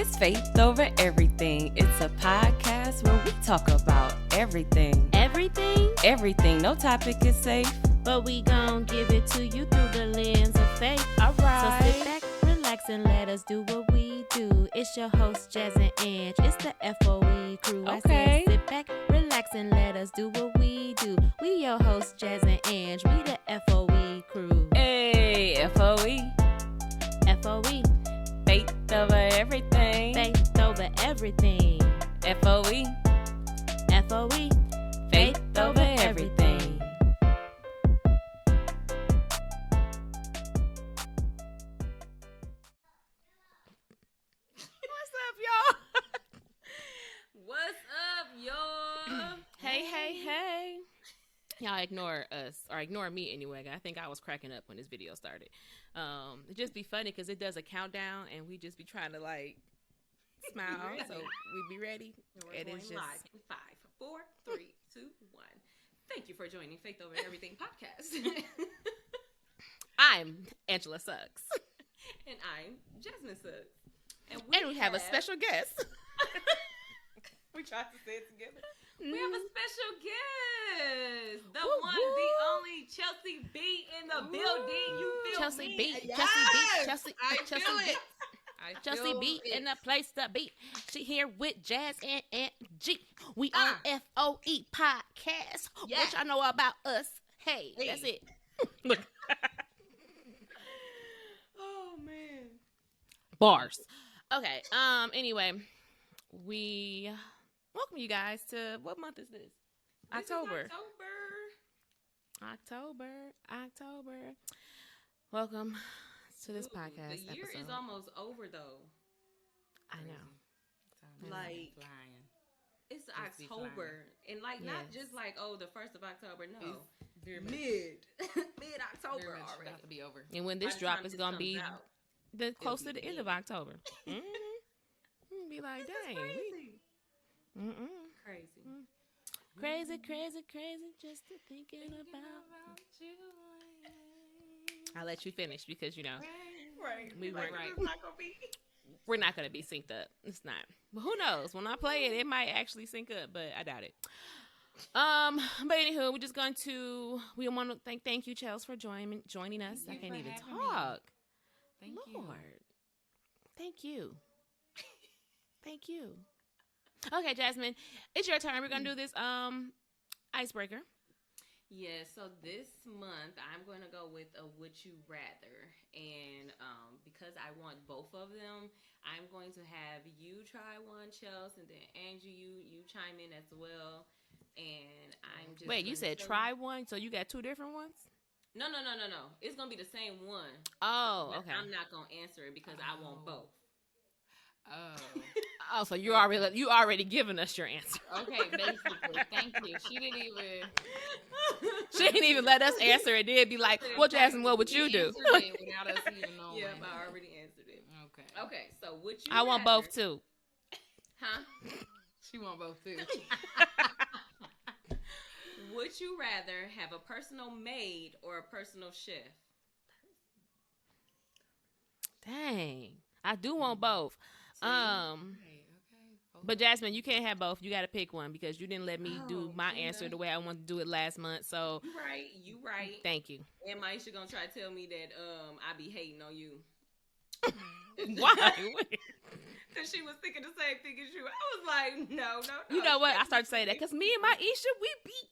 It's Faith Over Everything. It's a podcast where we talk about everything. Everything? Everything. No topic is safe. But we gon' give it to you through the lens of faith. Alright. So sit back, relax, and let us do what we do. It's your host, Jazz and Ange. It's the FOE crew. Okay. I said sit back, relax, and let us do what we do. We your hosts, Jazz and Ange. We the FOE crew. Hey, FOE. FOE. Faith Over Everything. Faith over everything. FOE. FOE. Faith Over Everything. What's up, y'all? What's up, y'all? Hey. Y'all ignore us, or ignore me anyway. I think I was cracking up when this video started. It just be funny because it does a countdown, and we just be trying to like smile. So we be ready. We're going live in 5, 4, 3, 2, 1. Thank you for joining Faith Over Everything podcast. I'm Angela Suggs, And I'm Jasmine Suggs. and we have a special guest. We tried to say it together. Mm-hmm. We have a special guest. The Woo, one, woo. the only Chelsea B in the building. You feel Chelsea me? B, Yes! Chelsea B, Chelsea, I Chelsea feel B. it. I Chelsea feel B it. in the place to be. She here with Jazz and G. We on FOE podcast. Yeah. What y'all know about us? Hey, that's it. Look. Oh man. Bars. Okay. Anyway, we welcome you guys to, what month is this? This is October. October. Welcome to this Ooh, podcast. The year episode. is almost over though. I know. Like it's Just be October, and like not Yes. just like the 1st of October. No, Very much, mid October very much already. about to be over. And when this By the drop time is this gonna comes be out, the close be to the end of mid. October. Be like, this is dang. crazy. Crazy. Crazy. Just to thinking about. I'll let you finish because Right. We Like, weren't- It's not gonna be. we're not gonna be synced up. It's not. But who knows? When I play it, it might actually sync up, but I doubt it. But anywho, we're just going to. We want to thank you, Chels, for joining us. Thank I you can't for even having me. talk. Thank Lord, thank you. Thank you. Okay, Jasmine, it's your turn. We're gonna do this icebreaker. Yeah, so this month I'm going to go with a Would You Rather. And because I want both of them, I'm going to have you try one, Chelsea, and then Angie, you chime in as well. And I'm just Wait, you gonna said show try one, so you got two different ones? No. It's going to be the same one. Oh, But okay. I'm not going to answer it because I want both. Oh, Oh, so you already given us your answer. okay. Basically, thank you. She didn't even. She didn't even let us answer it. Did be like, well, Jasmine, what would you do? Answered it without us even knowing. Yeah, I already answered it. Okay. Okay, so would you I want rather- both too. Huh? She want both too. Would you rather have a personal maid or a personal chef? Dang, I do want both. Okay. But Jasmine, you can't have both. You got to pick one because you didn't let me do Oh, my yeah. answer the way I wanted to do it last month. So You right. thank you. And Maisha gonna try to tell me that I be hating on you. Why? Cause she was thinking the same thing as you. I was like, no. You know what? I started saying that because me and my Isha, we beat.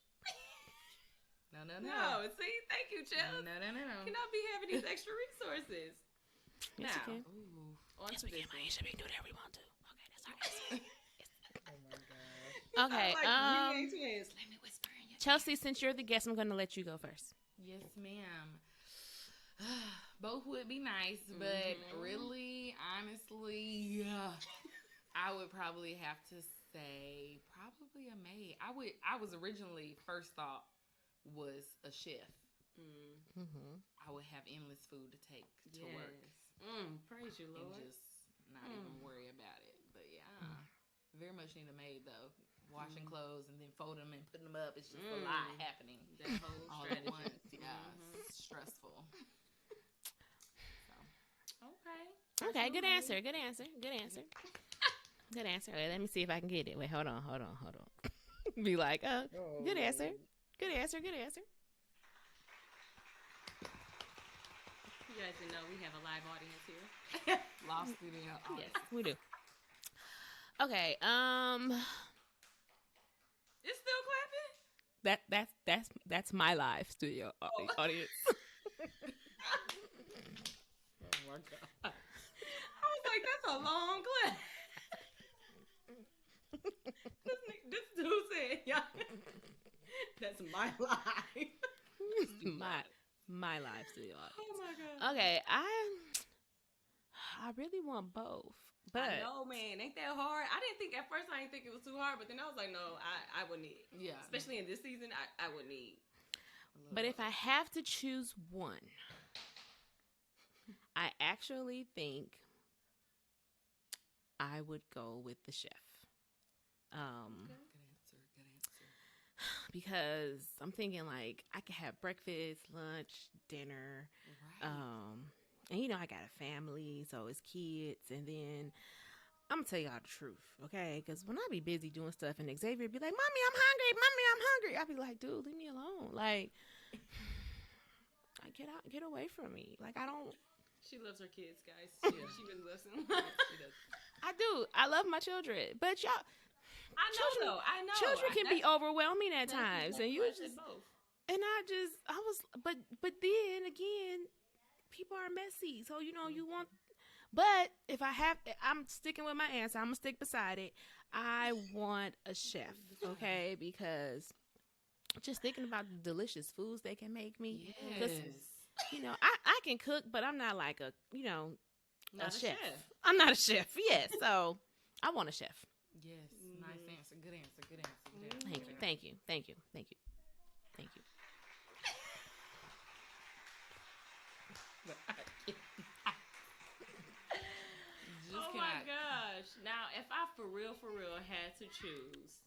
No, see, thank you, Chelsea. No. Cannot be having these extra resources. Yes, Now, you can. on Yes, to we this can. one. My Isha, we can do whatever we want to. Okay, that's our answer. Oh my god. Okay. Like, we ain't twins. Let me whisper in your Chelsea, since you're the guest, I'm going to let you go first. Yes, ma'am. Both would be nice, but really, honestly, I would probably have to say probably a maid. I was originally first thought was a chef. Mm-hmm. I would have endless food to take to work Praise you, and Lord. just not even worry about it. But yeah, very much need a maid though. Washing clothes and then folding them and putting them up. It's just a lot happening That whole all at strategy. once. Yeah, it's stressful. So. Okay. Okay, good answer. Good answer. Good answer. Wait, let me see if I can get it. Wait, hold on. Be like, good answer. Good answer. You guys didn't know we have a live audience here. Lost studio. Yes, we do. Okay. It's still clapping? That's my live studio audience. Oh my God. I was like, that's a long clip. this dude said, yeah, that's my life. my live studio audience. Oh my God. Okay, I really want both, but I know, man. Ain't that hard? I didn't think at first. I didn't think it was too hard, but then I was like, no, I would need. Yeah. Especially in this season, I would need. but if I have to choose one, I actually think I would go with the chef. Good answer. Because I'm thinking like I could have breakfast, lunch, dinner, Right. and you know I got a family, so it's kids, and then I'm gonna tell y'all the truth, okay? Because when I be busy doing stuff, and Xavier be like, "Mommy, I'm hungry," I be like, "Dude, leave me alone." Like, get away from me. Like I don't. She loves her kids, guys. She really loves them. She does. I do. I love my children, but y'all. I know. Children can be overwhelming at times, and you that's just both. and I was, but then again, people are messy, so you know you want. But if I'm sticking with my answer. I'm gonna stick beside it. I want a chef, okay? Because just thinking about the delicious foods they can make me. Yes. 'Cause, you know, I can cook, but I'm not like a Not a a chef. chef. I'm not a chef. Yes, so I want a chef. Yes. Nice answer. Good answer. Thank you. Oh my gosh. Now, if I for real had to choose.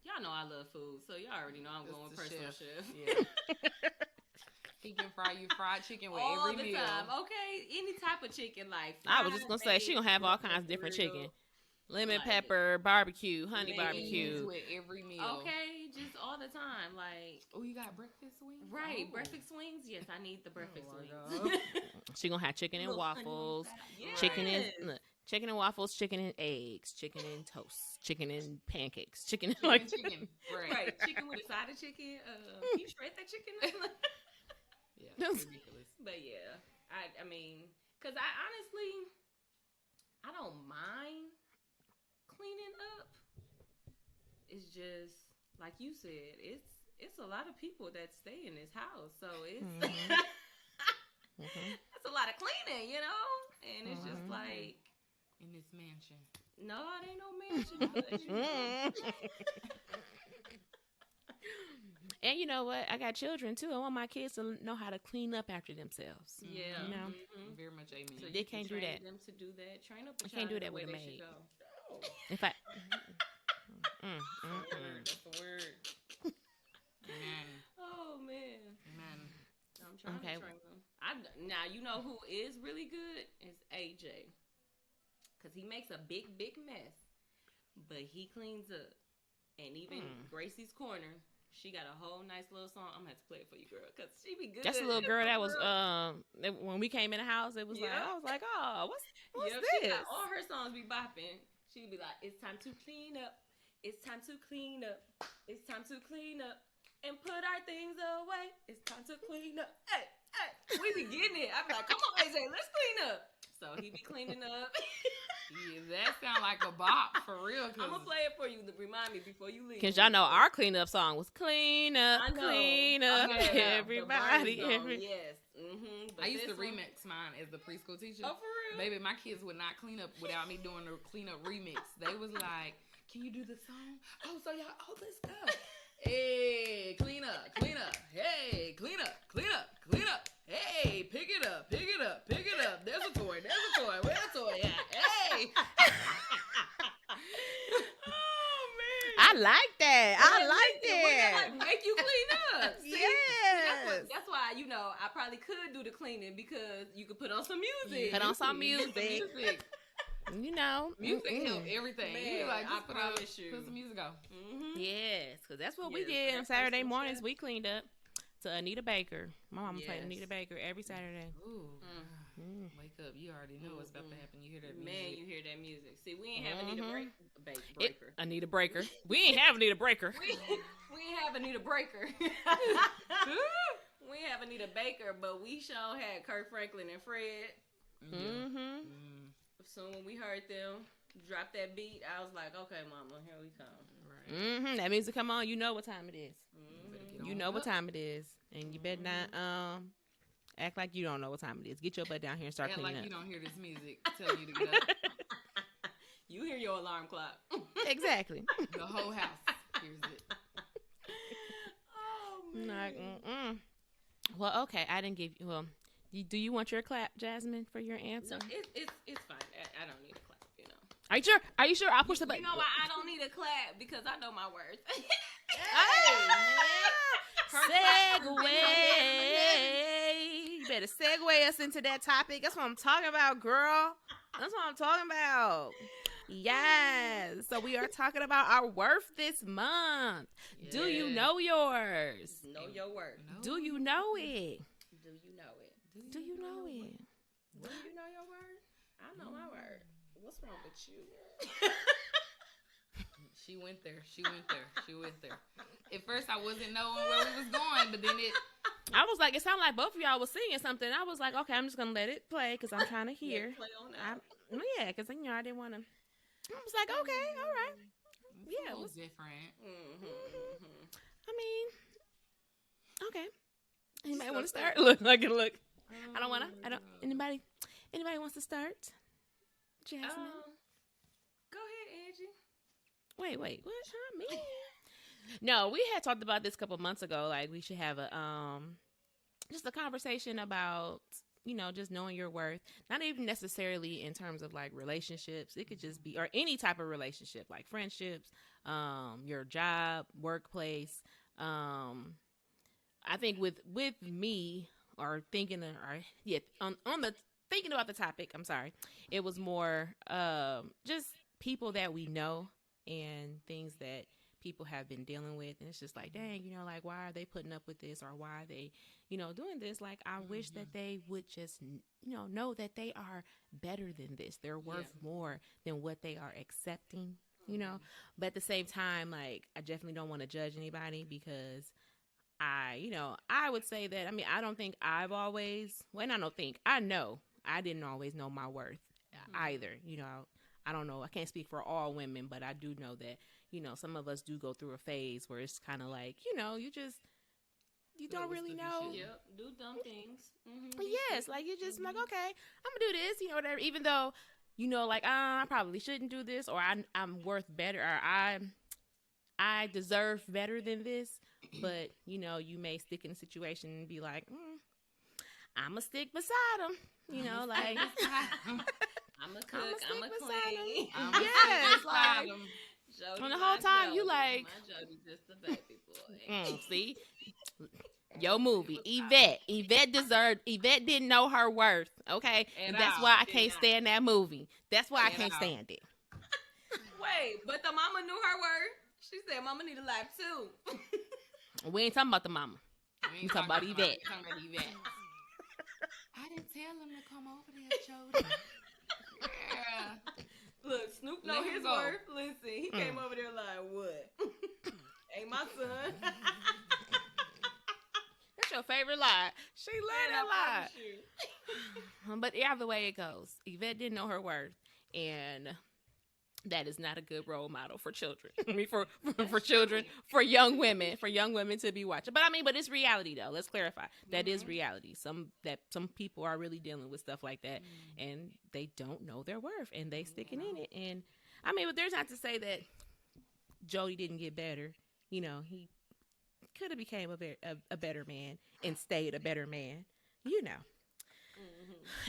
Y'all know I love food, so y'all already know I'm going with personal chef. Yeah. He can fry you fried chicken with All every the meal. time. Okay, any type of chicken, like I was just gonna say fried, she gonna have all baked, kinds of different grilled. chicken, lemon Like- pepper, barbecue, honey Mayonnaise barbecue. with every meal. Okay, just all the time, like Oh, you got breakfast wings? right, Oh. breakfast wings. Yes, I need the breakfast my wings. God. She gonna have chicken and Little honey on waffles, the side. Yes. chicken and waffles, chicken and eggs, chicken and toast, chicken and pancakes, chicken and Chicken, like chicken. Right. Right, chicken with a side of chicken. You shred that chicken. Yeah, ridiculous. But yeah, I mean, cause I honestly, I don't mind cleaning up. It's just like you said, it's a lot of people that stay in this house, so it's that's a lot of cleaning, you know. And it's just like, In this mansion. no, it ain't no mansion. But, you know. And you know what? I got children too. I want my kids to know how to clean up after themselves. Yeah, You know? Very much amen. So They you can can't do train that. them to do that. Train up. I can't do that with a they should maid. go. If I, That's the word. Amen. Oh man. Amen. I'm trying Okay. to train them. Now you know who is really good is AJ, because he makes a big mess, but he cleans up. And even Gracie's Corner, she got a whole nice little song. I'm gonna have to play it for you, girl, because she be good. that's a little girl that was when we came in the house. It was like Yeah. I was like, oh, what's Yep, this? She got, all her songs be bopping. She'd be like, "It's time to clean up. It's time to clean up. It's time to clean up and put our things away. It's time to clean up." Hey, we be getting it. I be like, "Come on, AJ, let's clean up." So he be cleaning up. Yeah, that sound like a bop for real. I'm gonna play it for you to remind me before you leave. Because y'all know our cleanup song was clean up, I know. clean up, Yeah, everybody. the Barney song, yes. I used to remix mine as the preschool teacher. Oh, for real? Baby, my kids would not clean up without me doing the cleanup remix. They was like, "Can you do the song?" Oh, so y'all, let's go. Hey, clean up. Hey, clean up. Hey, pick it up. There's a toy. Where's the toy at? Hey. Oh man. I like that. I like We're that. gonna, like, make you clean up. See? Yes. That's why why, I probably could do the cleaning because you could put on some music. Put on some music. Music help everything. Man, You like, I just promise you. Put some music on. Mm-hmm. Yes, because that's what we Yes, did that on Saturday personal mornings. chef. We cleaned up to Anita Baker. My mama played Yes. Anita Baker every Saturday. Ooh. Mm. Wake up. You already know what's about to happen. You hear that music. Man, you hear that music. See, we ain't have Anita It- Breaker. Anita Breaker. We ain't have Anita Breaker. We ain't have Anita Breaker. We ain't have Anita Baker, but we sure had Kirk Franklin and Fred. Mm-hmm. So when we heard them drop that beat, I was like, okay, mama, here we come. Right. Mm-hmm. That music come on, you know what time it is. Better get You on know what up. time it is. And you better not act like you don't know what time it is. Get your butt down here and start Act cleaning like you up. don't hear this music telling you to get up. You hear your alarm clock. Exactly. The whole house hears it. Oh, man. Like, well, okay. I didn't give you. Well, do you want your clap, Jasmine, for your answer? No, it's fine. I don't need a clap, Are you sure? Are you sure? I'll push the button. You know why I don't need a clap? Because I know my worth. Segue. You better segue us into that topic. That's what I'm talking about, girl. That's what I'm talking about. Yes. So we are talking about our worth this month. Do you Yes. know yours? Know your worth. No. Do you know it? Do you know it? Do you know it? Do you know your word? I know my word. What's wrong with you? She went there. At first, I wasn't knowing where we was going, but then it. I was like, it sounded like both of y'all was singing something. I was like, okay, I'm just gonna let it play because I'm trying to hear. Play on that. Yeah, because I didn't want to. I was like, okay, all right. Yeah, it was what's- different. I mean, okay. Anybody want to start? Look. I don't want to. I don't. Anybody wants to start? Jasmine. Go ahead, Angie. Wait. What? Huh, me? No, we had talked about this a couple months ago. Like we should have a just a conversation about just knowing your worth. Not even necessarily in terms of like relationships. It could just be or any type of relationship, like friendships, your job, workplace. I think with me or thinking on the thinking about the topic. I'm sorry. It was more just people that we know and things that people have been dealing with, and it's just like, dang, like why are they putting up with this or why are they doing this? Like I wish that they would just know that they are better than this. They're worth more than what they are accepting, but at the same time, like I definitely don't want to judge anybody because I would say that I don't think I know I didn't always know my worth either. I don't know. I can't speak for all women, but I do know that, some of us do go through a phase where it's kind of like, you don't really know. Yep. Do dumb things. Yes. Like, you're just like, okay, I'm going to do this, whatever. Even though, like, I probably shouldn't do this or I'm worth better or I deserve better than this. But, you may stick in a situation and be like, I'm going to stick beside him. Like, I'm a cook. I'm a clean. Yes, like, Jody, and the whole time you like, my Jody just a baby boy. See, your movie, Yvette didn't know her worth, okay, and that's why I can't stand that movie. That's why I can't stand it. Wait, but the mama knew her worth. She said, "Mama need a life too." We ain't talking about the mama. We talking about Yvette. I didn't tell him to come over there, Jody. Yeah. Look, Snoop know Let him his go. worth. Listen, he came over there like, what? Ain't my son. That's your favorite lie. She Man, love I that lie. promise you. But either way it goes, Yvette didn't know her worth, and that is not a good role model for children. I mean, for children, for young women to be watching. But but it's reality though. Let's clarify that is reality. Some people are really dealing with stuff like that, and they don't know their worth, and they sticking in it. And but there's not to say that Jody didn't get better. He could have became a better man and stayed a better man.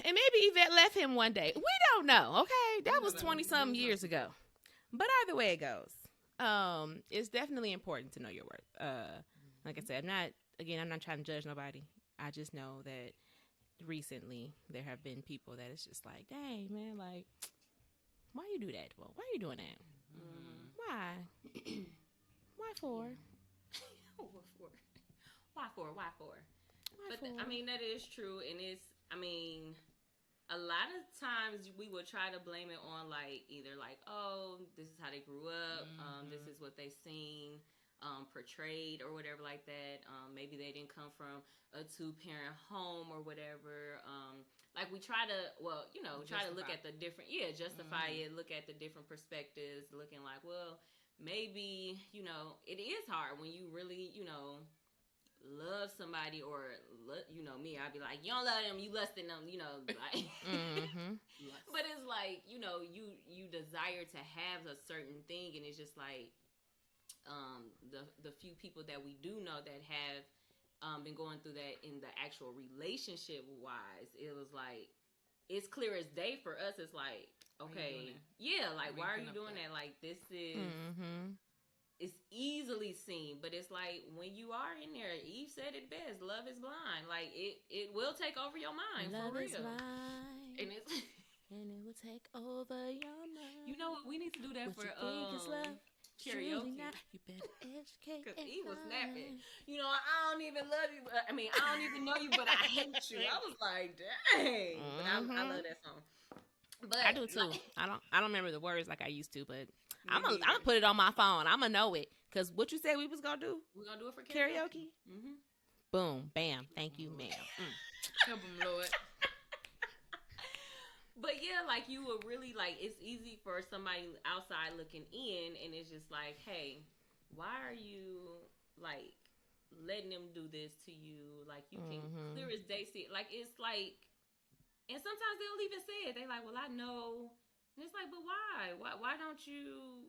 And maybe Yvette left him one day. We don't know. Okay, that was 20-something years ago. But either way it goes, it's definitely important to know your worth. Like I said, I'm not trying to judge nobody. I just know that recently there have been people that it's just like, dang, man, like, why you do that? Well, why you doing that? Why? Why for? Why for? But for? I mean, that is true, and a lot of times we would try to blame it on like either like, oh, this is how they grew up, this is what they seen portrayed or whatever like that. Maybe they didn't come from a 2-parent home or whatever. Like we try to, try to look at the different, justify it, look at the different perspectives, looking like, well, maybe, it is hard when you really, love somebody or, me, I'd be like, you don't love them, you lusting them, like, but it's like, you desire to have a certain thing, and it's just like, the few people that we do know that have been going through that in the actual relationship wise, it was like, it's clear as day for us. It's like, okay, why are you doing that? Like, this is, it's easily seen, but it's like, when you are in there, Eve said it best, love is blind. Like, it will take over your mind. Love for is real. blind. And it's, And it will take over your mind. you know what, we need to do that What for, you think is love? Truly karaoke. not. You better educate. Because and he was find. snapping. I don't even love you. I don't even know you, but I hate you. I was like, dang. But I love that song. But I do too. like, I don't remember the words like I used to, but I'm neither. gonna put it on my phone. I'm gonna know it because what you said we was gonna do we're gonna do it for karaoke. Mm-hmm. Boom, bam. Thank you, ma'am. Help him, Lord. But yeah, like you would really like. It's easy for somebody outside looking in, and it's just like, hey, why are you like letting them do this to you? Like you can clear as day see it. Like it's like, and sometimes they'll even say it. They like, well, I know, and it's like, but why? Why don't you?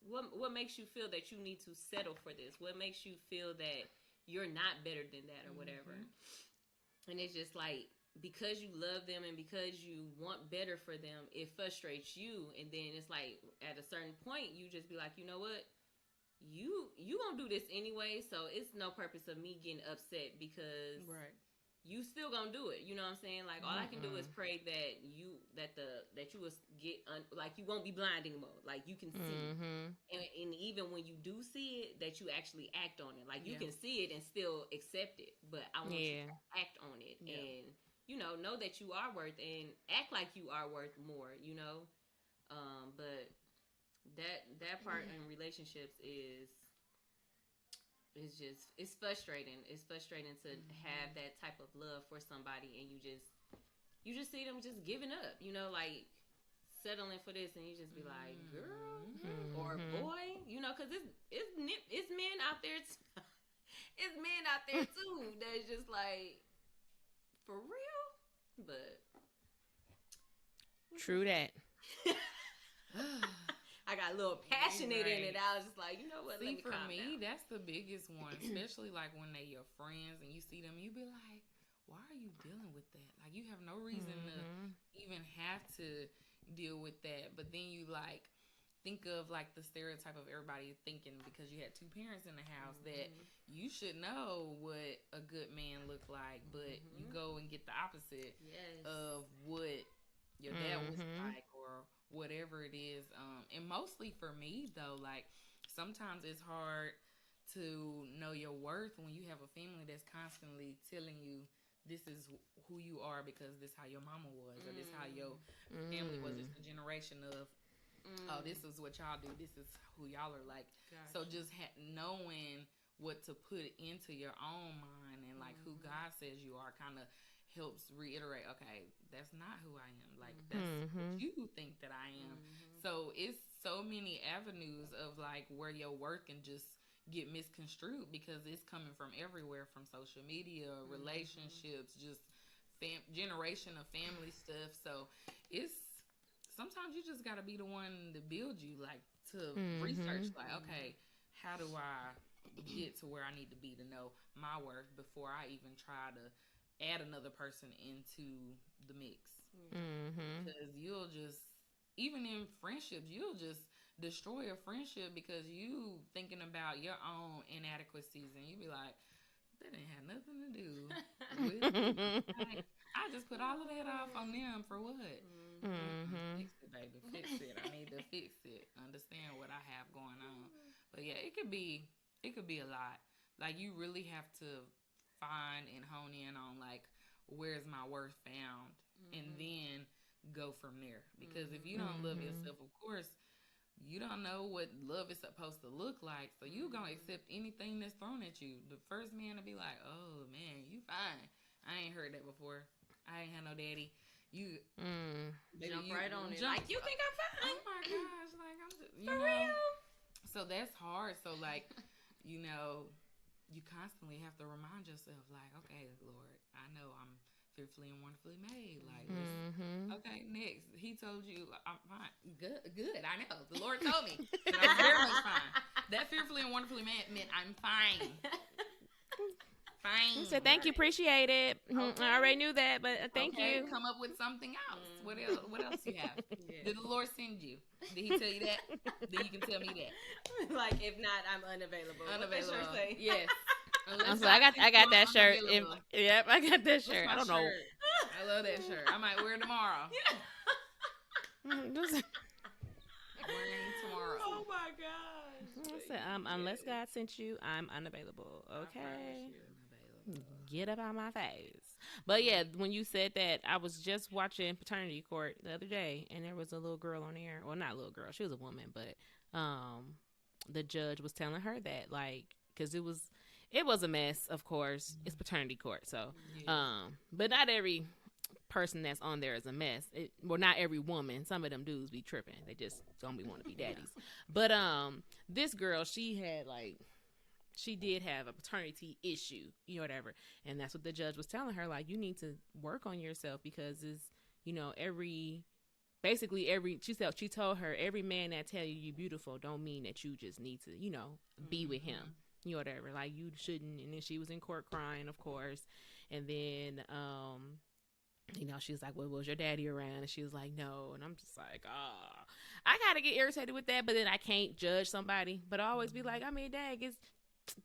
What makes you feel that you need to settle for this? What makes you feel that you're not better than that or whatever? And it's just like, because you love them and because you want better for them, it frustrates you. And then it's like, at a certain point, you just be like, you know what? You gonna do this anyway, so it's no purpose of me getting upset because you still gonna do it. You know what I'm saying? Like, all I can do is pray that you will get like you won't be blind anymore. Like you can see, and even when you do see it, that you actually act on it. Like you can see it and still accept it, but I want you to act on it and know that you are worth and act like you are worth more. But that part in relationships is just, it's frustrating. It's frustrating to have that type of love for somebody and you just see them just giving up, like settling for this, and you just be like, girl or boy, because it's men out there it's men out there too that's just like, for real. But True that. I got a little passionate in it. I was just like, you know what? See, Let me for calm me, down. that's the biggest one, especially like when they your friends and you see them, you be like, why are you dealing with that? Like, you have no reason to even have to deal with that. But then you like think of like the stereotype of everybody thinking, because you had 2 parents in the house, that you should know what a good man look like, but you go and get the opposite of what your dad was like or whatever it is. And mostly for me though, like sometimes it's hard to know your worth when you have a family that's constantly telling you this is who you are because this how your mama was, or this how your family was. It's the generation of oh, this is what y'all do, this is who y'all are like. Gotcha. So just knowing what to put into your own mind and like who God says you are kind of helps reiterate, okay, that's not who I am. Like that's what you think that I am. So it's so many avenues of like where your work can just get misconstrued because it's coming from everywhere, from social media, relationships, just generation of family stuff. So it's sometimes you just got to be the one to build you, like to research, like, okay, how do I get to where I need to be to know my worth before I even try to add another person into the mix. Because you'll just, even in friendships, you'll just destroy a friendship because you thinking about your own inadequacies, and you be like, that ain't had nothing to do with me. Like, I just put all of that off on them for what? Mm-hmm. Fix it, baby. Fix it. I need to fix it. Understand what I have going on. But yeah, it could be a lot. Like, you really have to find and hone in on, like, where's my worth found, and then go from there. Because if you don't love yourself, of course, you don't know what love is supposed to look like. So you gonna accept anything that's thrown at you. The first man to be like, "Oh man, you fine." I ain't heard that before. I ain't had no daddy. You Jump right on it. jump- Like, you think I'm fine? Oh my gosh! Like, I'm just, you For know. real? So that's hard. So like, you know, you constantly have to remind yourself, like, okay, Lord, I know I'm fearfully and wonderfully made. Like, okay, next. He told you I'm fine. Good. I know. The Lord told me that I was very much fine. That fearfully and wonderfully made meant I'm fine. Fine. He said, "Thank you, appreciate it." Okay. I already knew that, but thank Okay, you. Come up with something else. What else? What else you have? Did the Lord send you? Did He tell you that? Then you can tell me that. Like, if not, I'm unavailable. Unavailable. What that shirt say? Yes. I'm sorry, I got that shirt. Unavailable. Yep, I got that That's shirt. my I don't know. shirt. I love that shirt. I might wear it tomorrow. Just- Wearing tomorrow. Oh my gosh. I said, unless God sent you, I'm unavailable. Okay. Get up out my face. But yeah, when you said that, I was just watching Paternity Court the other day, and there was a little girl on there. Well, not a little girl, she was a woman, but the judge was telling her that, like, because it was a mess. Of course, it's paternity court, so but not every person that's on there is a mess. Well, not every woman. Some of them dudes be tripping. They just don't be want to be daddies. But this girl, she did have a paternity issue, whatever. And that's what the judge was telling her. Like, you need to work on yourself because it's, she told her, every man that tell you beautiful don't mean that you just need to, be with him, whatever. Like, you shouldn't. And then she was in court crying, of course. And then, she was like, well, was your daddy around? And she was like, no. And I'm just like, I gotta get irritated with that. But then I can't judge somebody. But I always be like, I mean, dang, it's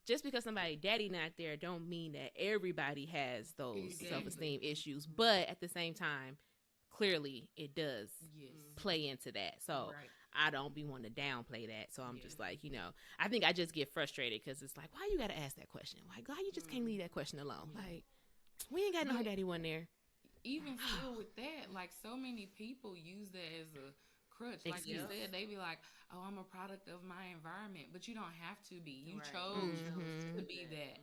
just because somebody daddy not there don't mean that everybody has those self-esteem issues. But at the same time, clearly it does play into that. So I don't be wanting to downplay that. So I'm just like, I think I just get frustrated because it's like, why you got to ask that question? Like, why you just can't leave that question alone? Like, we ain't got no her daddy one there. Even still with that, like, so many people use that as a crutch. Like you said, they be like, oh, I'm a product of my environment. But you don't have to be. You chose to be that.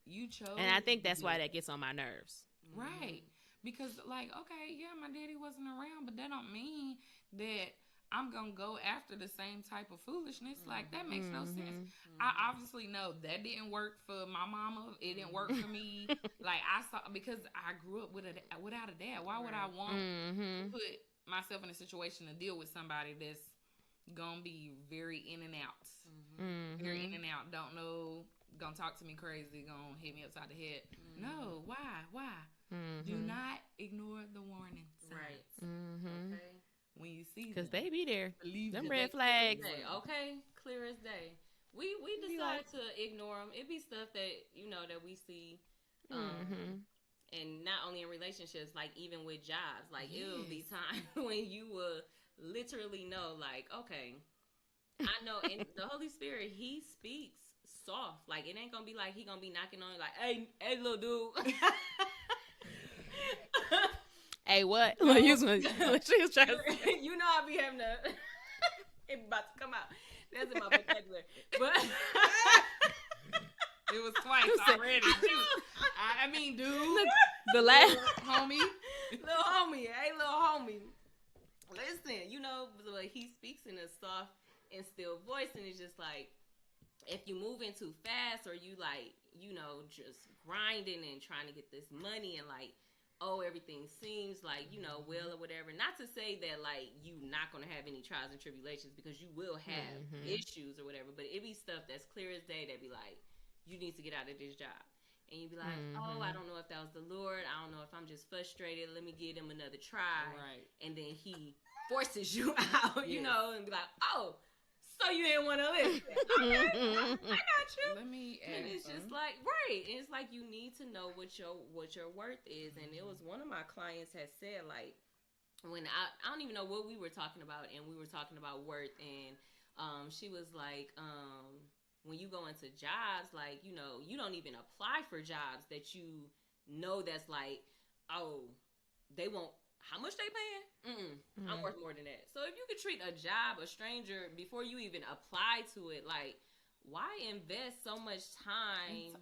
You chose. And I think that's why that gets on my nerves. Right. Because, like, okay, yeah, my daddy wasn't around, but that don't mean that I'm going to go after the same type of foolishness. Like, that makes no sense. I obviously know that didn't work for my mama. It didn't work for me. Like, because I grew up without a dad. Why would I want to put myself in a situation to deal with somebody that's going to be very in and out? Very in and out. Don't know. Going to talk to me crazy. Going to hit me upside the head. No. Why? Do not ignore the warning signs. Right. Okay. When you see because they be there. Them red Day. flags. Okay, clear as day. We decide to ignore them. It be stuff that that we see, and not only in relationships, like even with jobs. Like it'll be time when you will literally know, like, okay, I know, and the Holy Spirit, He speaks soft. Like it ain't gonna be like He gonna be knocking on you, like, hey, little dude. Hey, what? Like, she was trying to say. I be having to. It about to come out. That's in my vocabulary. But it was twice already. I mean, dude, The last homie, little homie, hey, little homie. Listen, but He speaks in a soft and still voice, and it's just like if you moving too fast or you like, just grinding and trying to get this money and like. Oh, everything seems like, well or whatever. Not to say that, like, you not going to have any trials and tribulations because you will have issues or whatever. But it be stuff that's clear as day that be like, you need to get out of this job. And you be like, oh, I don't know if that was the Lord. I don't know if I'm just frustrated. Let me give him another try. Right. And then He forces you out, and be like, oh, So you didn't want to listen. I got you. Let me And it's ask just like, right. And it's like you need to know what your worth is. And it was one of my clients had said, like, when I don't even know what we were talking about, and we were talking about worth, and she was like, when you go into jobs, like, you know, you don't even apply for jobs that you know that's like, oh, they won't. How much they paying? I'm worth more than that. So if you could treat a job, a stranger, before you even apply to it, like, why invest so much time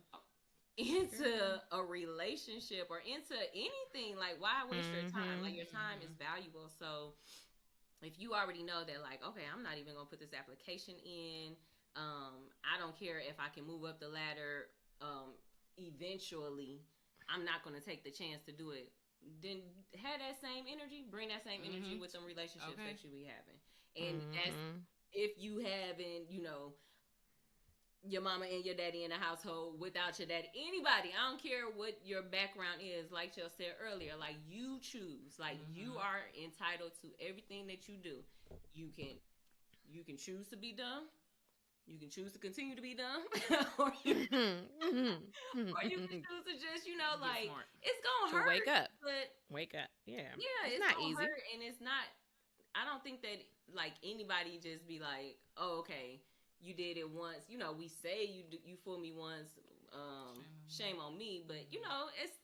into a relationship or into anything? Like, why waste your time? Like, your time is valuable. So if you already know that, like, okay, I'm not even gonna put this application in. I don't care if I can move up the ladder. Eventually, I'm not gonna take the chance to do it. Then have that same energy, bring that same energy with some relationships that you be having. And that's if you having, you know, your mama and your daddy in the household without your daddy. Anybody, I don't care what your background is, like Jill said earlier, like, you choose. Like, you are entitled to everything that you do. You can choose to be dumb. You can choose to continue to be dumb, or you can choose to just, you know, like, it's gonna hurt. Wake up. But Wake up. Yeah. yeah, it's not gonna easy. hurt, and it's not. I don't think that, like, anybody just be like, oh, okay, you did it once. You know, we say you fool me once, shame on me. But you know, it's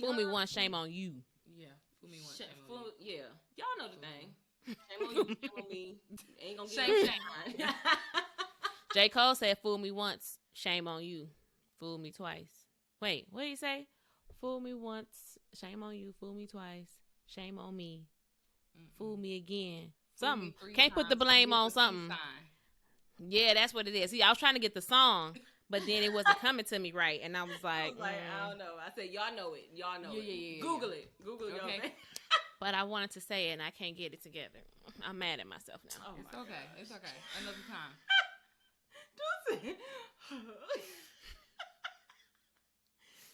fool me once, shame on you. Yeah, fool me once, shame on you. Yeah, y'all know the thing. Shame on you, shame on me. Ain't gonna get shame. J. Cole said, "Fool me once, shame on you. Fool me twice." Wait, what did he say? Fool me once, shame on you. Fool me twice, shame on me. Fool me again. Something. Can't put the blame on something. Yeah, that's what it is. See, I was trying to get the song, but then it wasn't coming to me right, and I was like, I don't know. I said, y'all know it. Y'all know it. Yeah. Google it. Google it. Okay. But I wanted to say it, and I can't get it together. I'm mad at myself now. Oh, it's okay. It's okay. Another time.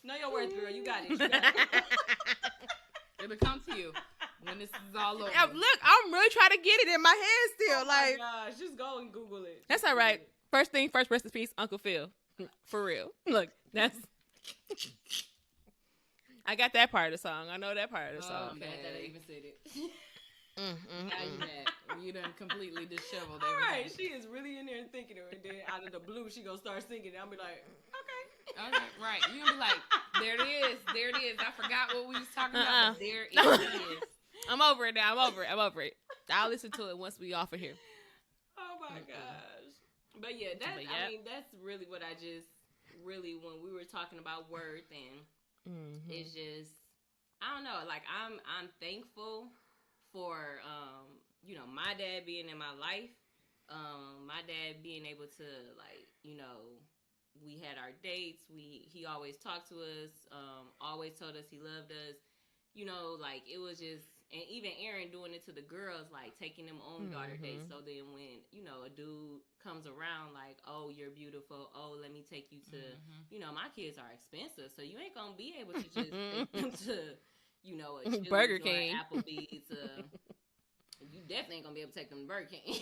Know your worth, girl. You got it. It'll come to you when this is all over. Look, I'm really trying to get it in my head still. Oh my gosh, just go and Google it. That's all right. First thing first, rest in peace, Uncle Phil. For real. Look, that's. I got that part of the song. I know that part of the song. I'm mad that I even said it. Now you mad. You done completely disheveled everything. All right, everything. she is really in there and thinking of it. And then out of the blue, she gonna start singing. And I'll be like, okay. Okay, right. You gonna be like, there it is. There it is. I forgot what we was talking about. But there it is. I'm over it now. I'm over it. I'll listen to it once we off of here. Oh my gosh. But yeah, I mean, that's really what I just really, when we were talking about worth, and it's just, I don't know, like, I'm thankful for, you know, my dad being in my life, my dad being able to, like, you know, we had our dates, he always talked to us, always told us he loved us, you know, like, it was just, and even Aaron doing it to the girls, like, taking them on daughter dates, so then when, you know, a dude comes around, like, oh, you're beautiful, oh, let me take you to, you know, my kids are expensive, so you ain't gonna be able to just take them to, you know, a Chili's Burger King, Applebee's, you definitely ain't gonna be able to take them to Burger King.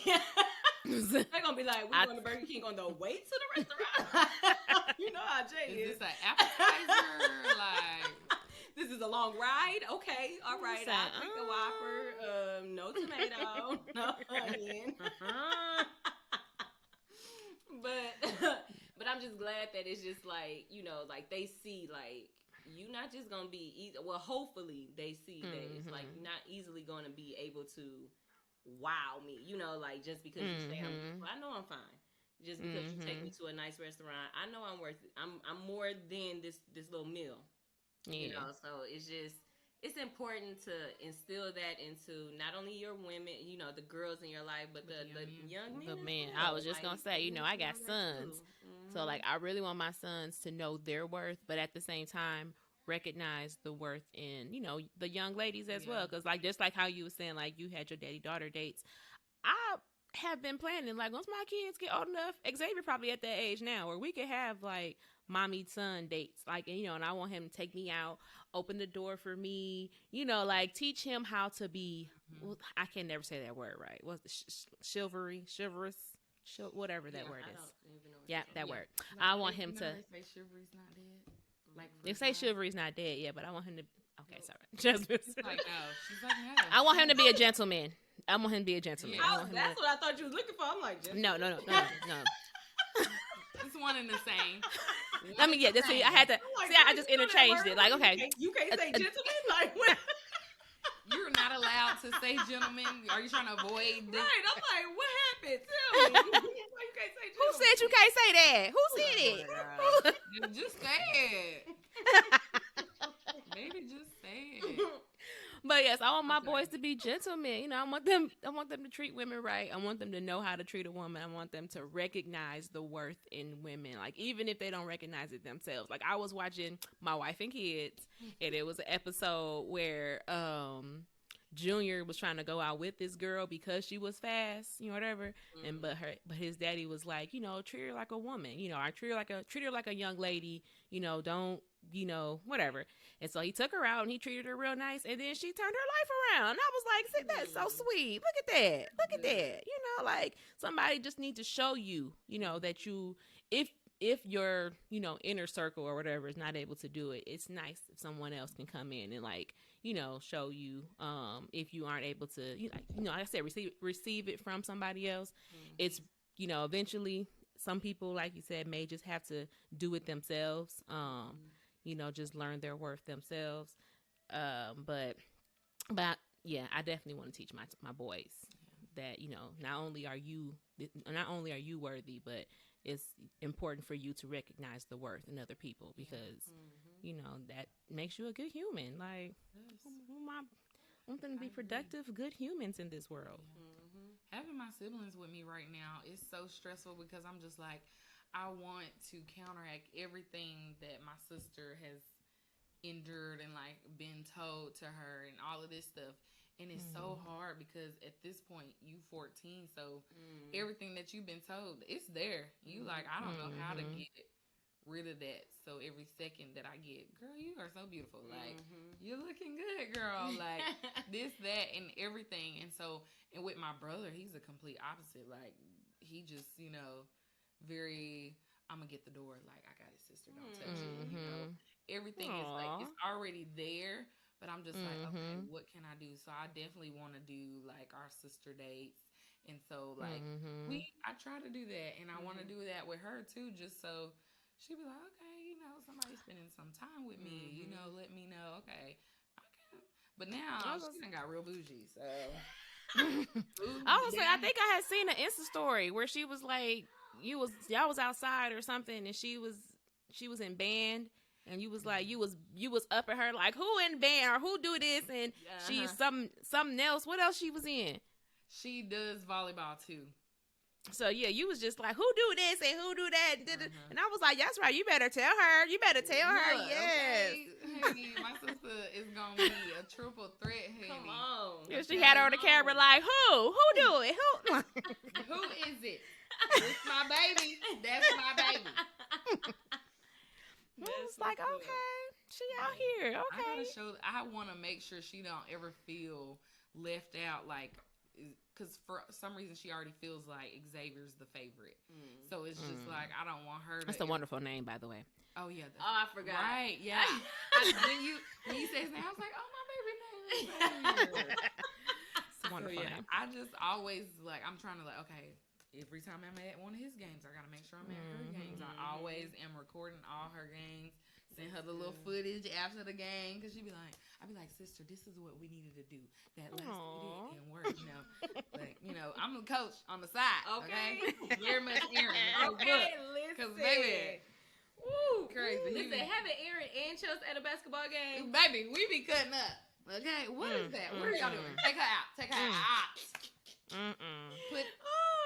They're gonna be like, we're going to Burger King on the way to the restaurant. You know how Jay is. Is this an appetizer? Like, this is a long ride? Okay, all right. I'll take the Whopper. No tomato, no onion. But I'm just glad that it's just like, you know, like they see, like, you not just gonna be easy. Well, hopefully they see that it's like not easily gonna be able to wow me, you know, like just because you say well, I know I'm fine. Just because you take me to a nice restaurant, I know I'm worth it. I'm more than this little meal. You know, so it's important to instill that into not only your women, you know, the girls in your life, but the young men. The men. I was just gonna say, you know, I got sons, so like I really want my sons to know their worth, but at the same time recognize the worth in, you know, the young ladies as well, because like just like how you were saying, like you had your daddy-daughter dates, I have been planning, like, once my kids get old enough, Xavier probably at that age now where we could have like mommy son dates, like, you know, and I want him to take me out, open the door for me, you know, like teach him how to be well, I can never say that word right. What's the chivalrous? whatever that word I is. don't even know what Yeah, you're that saying. word. Like, I want him you know, to. They say chivalry's not dead. Like They say for chivalry's not dead, yeah, but I want him to. Okay, sorry. Just She's like no. She's like no. I want him to be a gentleman. I want him to be a gentleman. Yeah. I want him That's to, what I thought you was looking for. I'm like, just no. It's one and the same. I mean, yeah. That's see. I had to I'm like, see. I girl, just you know that interchanged word? it. Like, okay, You can't say gentleman. Like, what? You're not allowed to say gentleman. Are you trying to avoid the Right. I'm like, what happened? Tell me. Why you can't say who gentleman? said you can't say that? Who said it? just say it. Maybe just say it. But yes, I want my boys to be gentlemen. You know, I want them to treat women right. I want them to know how to treat a woman. I want them to recognize the worth in women. Like, even if they don't recognize it themselves. Like, I was watching My Wife and Kids, and it was an episode where Junior was trying to go out with this girl because she was fast, you know, whatever. And but his daddy was like, you know, treat her like a woman. You know, I treat her like a young lady. You know, don't, you know, whatever. And so he took her out and he treated her real nice, and then she turned her life around. And I was like, see, that's so sweet. Look at that. Look at that. You know, like, somebody just needs to show you, you know, that you, if your, you know, inner circle or whatever is not able to do it, it's nice if someone else can come in and, like, you know, show you, if you aren't able to, you know, like I said, receive it from somebody else. It's, you know, eventually some people, like you said, may just have to do it themselves. You know, just learn their worth themselves. But yeah, I definitely want to teach my boys that, you know, not only are you worthy, but it's important for you to recognize the worth in other people, because you know, that makes you a good human. Like, I want them to be productive, good humans in this world. Having my siblings with me right now is so stressful because I'm just like, I want to counteract everything that my sister has endured and like been told to her and all of this stuff. And it's so hard because at this point you 14, so everything that you've been told, it's there. You like, I don't know how to get rid of that. So every second that I get, girl, you are so beautiful. Like, you're looking good, girl. Like this, that, and everything. And so, and with my brother, he's a complete opposite. Like, he just, you know, very, I'm gonna get the door. Like, I got his sister, don't touch it. You know, everything is like, it's already there. But I'm just like, okay, what can I do? So I definitely want to do like our sister dates. And so like I try to do that, and I want to do that with her too, just so she'd be like, okay, you know, somebody's spending some time with me, you know, let me know, okay. But now she done got real bougie, so. I was saying, I think I had seen an Insta story where she was like, y'all was outside or something, and she was in band. And you was like, you was up at her like, who in band or who do this, and she's something else. What else she was in? She does volleyball too. So yeah, you was just like, who do this and who do that, and I was like, that's right. You better tell her. You better tell her. Yes. Okay. Honey, my sister is gonna be a triple threat. Honey. Come on. Yeah, she had her on the camera like, who do it? Who? Who is it? It's my baby. That's my baby. It's like, okay, she out here. Okay. I want to make sure she don't ever feel left out, like, because for some reason she already feels like Xavier's the favorite. So it's just like, I don't want her to. That's a wonderful name, by the way. Oh yeah. I forgot. Right. Yeah. when you said his name, I was like, oh, my baby name. It's a wonderful name. I just always like, I'm trying to like, okay. Every time I'm at one of his games, I gotta make sure I'm at her games. I always am recording all her games. Send her the little footage after the game, because I'd be like, sister, this is what we needed to do. That last video didn't work, you know. Like, you know, I'm the coach on the side. Okay, very much Aaron. Okay, because baby, woo, crazy. Listen, having Aaron and Chelsea at a basketball game, baby, we be cutting up. Okay, what is that? What are y'all doing? Take her out. Take her out. Put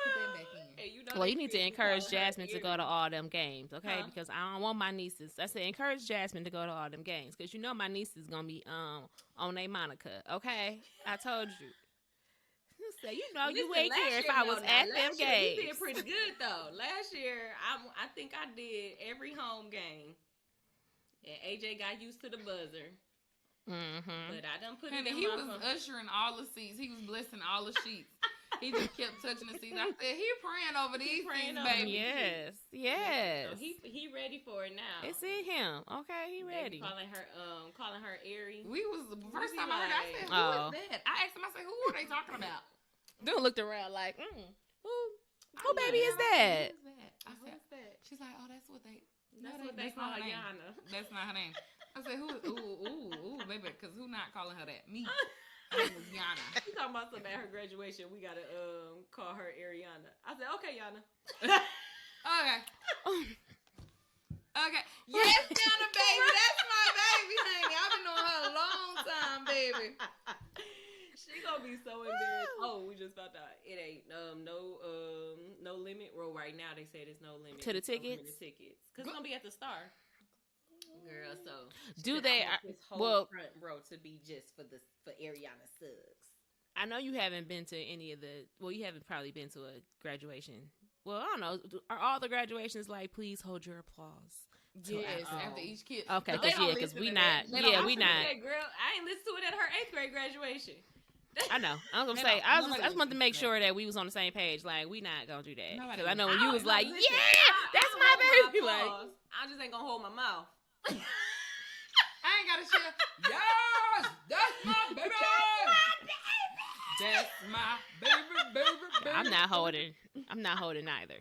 that back in. Hey, well, you need to encourage Jasmine to go to all them games, okay? Because I don't want my nieces. I said encourage Jasmine to go to all them games, because you know my niece is gonna be on a Monica, okay? I told you. You say, you know, you ain't care if I was at them games. He did pretty good though. Last year, I think I did every home game, and AJ got used to the buzzer. But I done put it in he my was phone. ushering all the seats. He was blessing all the sheets. He just kept touching the seats. I said, he praying over these praying things, over baby. Yes. So he ready for it now. It's in him. Okay, he They ready. calling her Aries. We was the first We time I heard it, I said, who Oh. is that? I asked him, I said, who are they talking about? Then looked around like, who I baby is know. that? Who is that? I said, What's that? she's like, oh, that's what they. That's no, what they that's call not her name. Yana. That's not her name. I said, who? Ooh, baby, because who not calling her that? Me. Her name is Yana. She talking about something at her graduation. We gotta call her Ariana. I said, okay, Yana. Okay. Okay. Yes, Yana, baby. That's my baby, honey. I've been knowing her a long time, baby. She gonna be so embarrassed. Oh, we just found out it ain't no limit. Well, right now they say there's no limit To the It's unlimited tickets? tickets because it's gonna be at the Star. Girl, so Do they? I want this whole Well, front row to be just for Ariana Suggs. I know you haven't been to any of the. Well, you haven't probably been to a graduation. Well, I don't know. Are all the graduations like, please hold your applause? Yes, Oh. after each kid. Okay, No, they don't because listen we to not. that. They don't Yeah, we listen to not. that, girl, I ain't listened to it at her 8th grade graduation. I know. I was gonna They say. don't- I nobody just wanted to listens make to sure that we was on the same page. Like, we not gonna do that. Nobody Because I know when I you don't- was like, listen, yeah, that's I'll my hold baby. Like, applause. I just ain't gonna hold my mouth. I ain't got to share. Yes, that's my baby. That's my baby. I'm not holding. I'm not holding either.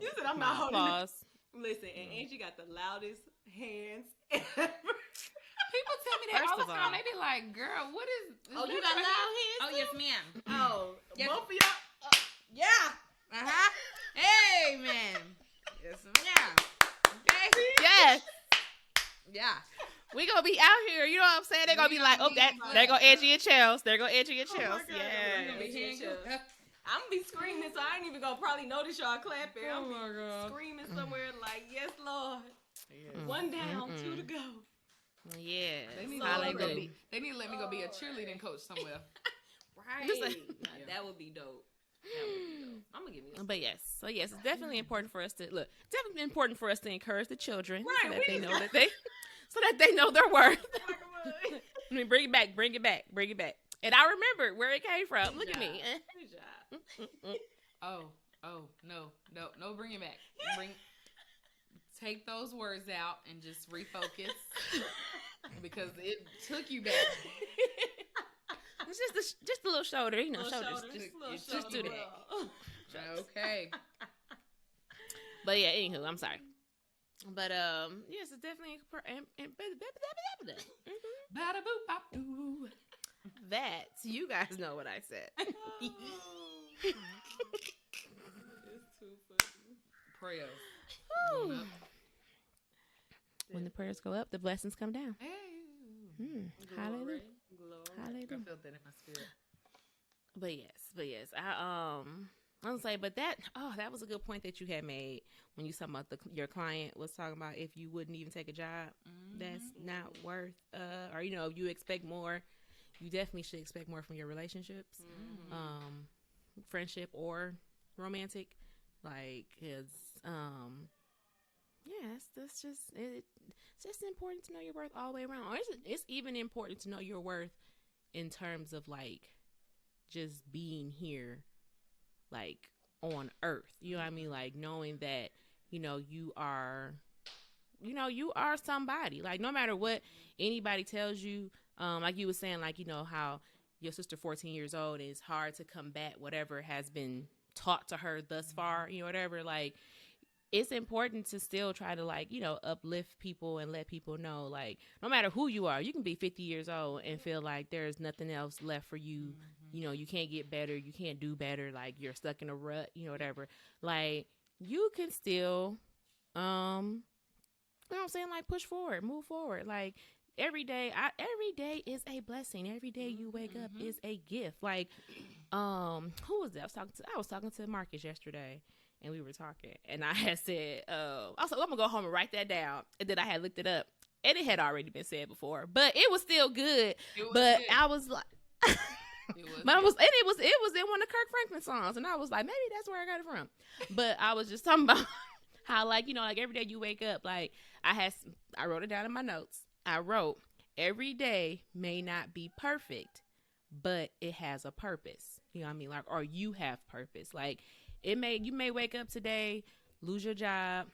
You said I'm My not holding. applause. Listen, and Angie got the loudest hands ever. People tell me that First all the of time. all- They be like, "Girl, what is?" Oh, that you got right loud here?" hands? Oh, yes, ma'am. Oh, Yes. both of y'all. Yeah. Hey, man. Yes, ma'am. Okay. Yes, Yeah. we gonna be out here. You know what I'm saying? They're gonna be like, oh, that they're gonna edge your chels. They're gonna edge your Oh my chels. God, Yeah. they're gonna be I'm gonna be screaming, so I ain't even gonna probably notice y'all clapping. I'm Oh my God. screaming somewhere like, yes, Lord. One down, two to go. Yeah. They need, So to let me go Hallelujah. be, they need to let me go be a cheerleading coach somewhere. Right. Listen. Nah, that would be dope. That would be dope. I'm gonna give you a But yes, so yes, it's definitely important for us to look. Definitely important for us to encourage the children, Right, so that we they just know that they, so that they know their worth. Good I mean, bring it back, bring it back, bring it back. And I remember where it came from. Look at me. job. Oh, no, bring it back. Take those words out and just refocus because it took you back. It's just a little shoulder, you know, Little shoulders. shoulders, little Just do shoulder that. roll. Okay. But yeah, anywho, I'm sorry. But yes, it's definitely Bada boop bop doo. that. You guys know what I said. It's too funny. Prayers. Whew. When the prayers go up, the blessings come down. Hey. Hallelujah. Glory. I Hallelujah. felt that in my spirit. But yes, I was say, but that was a good point that you had made when you talking about your client was talking about if you wouldn't even take a job that's not worth or you know, you expect more, you definitely should expect more from your relationships, friendship or romantic, like that's just it's just important to know your worth all the way around. Or it's even important to know your worth in terms of like just being here, like on earth, you know what I mean, like knowing that you are somebody, like no matter what anybody tells you, like you were saying, like how your sister 14 years old, it's hard to combat whatever has been taught to her thus far, whatever, like it's important to still try to like uplift people and let people know, like no matter who you are, you can be 50 years old and feel like there's nothing else left for you. You can't get better, you can't do better, like you're stuck in a rut, whatever, like you can still you know what I'm saying, like push forward, move forward, like every day is a blessing. Every day you wake up is a gift. Like who was that I was talking to Marcus yesterday, and we were talking, and I had said, I was like, I'm gonna go home and write that down. And then I had looked it up, and it had already been said before, but it was still good. I was like, it was in one of Kirk Franklin songs, and I was like, maybe that's where I got it from. But I was just talking about how, like, like every day you wake up, like I wrote it down in my notes. I wrote, every day may not be perfect, but it has a purpose. You know what I mean? Like, or you have purpose. Like, you may wake up today, lose your job.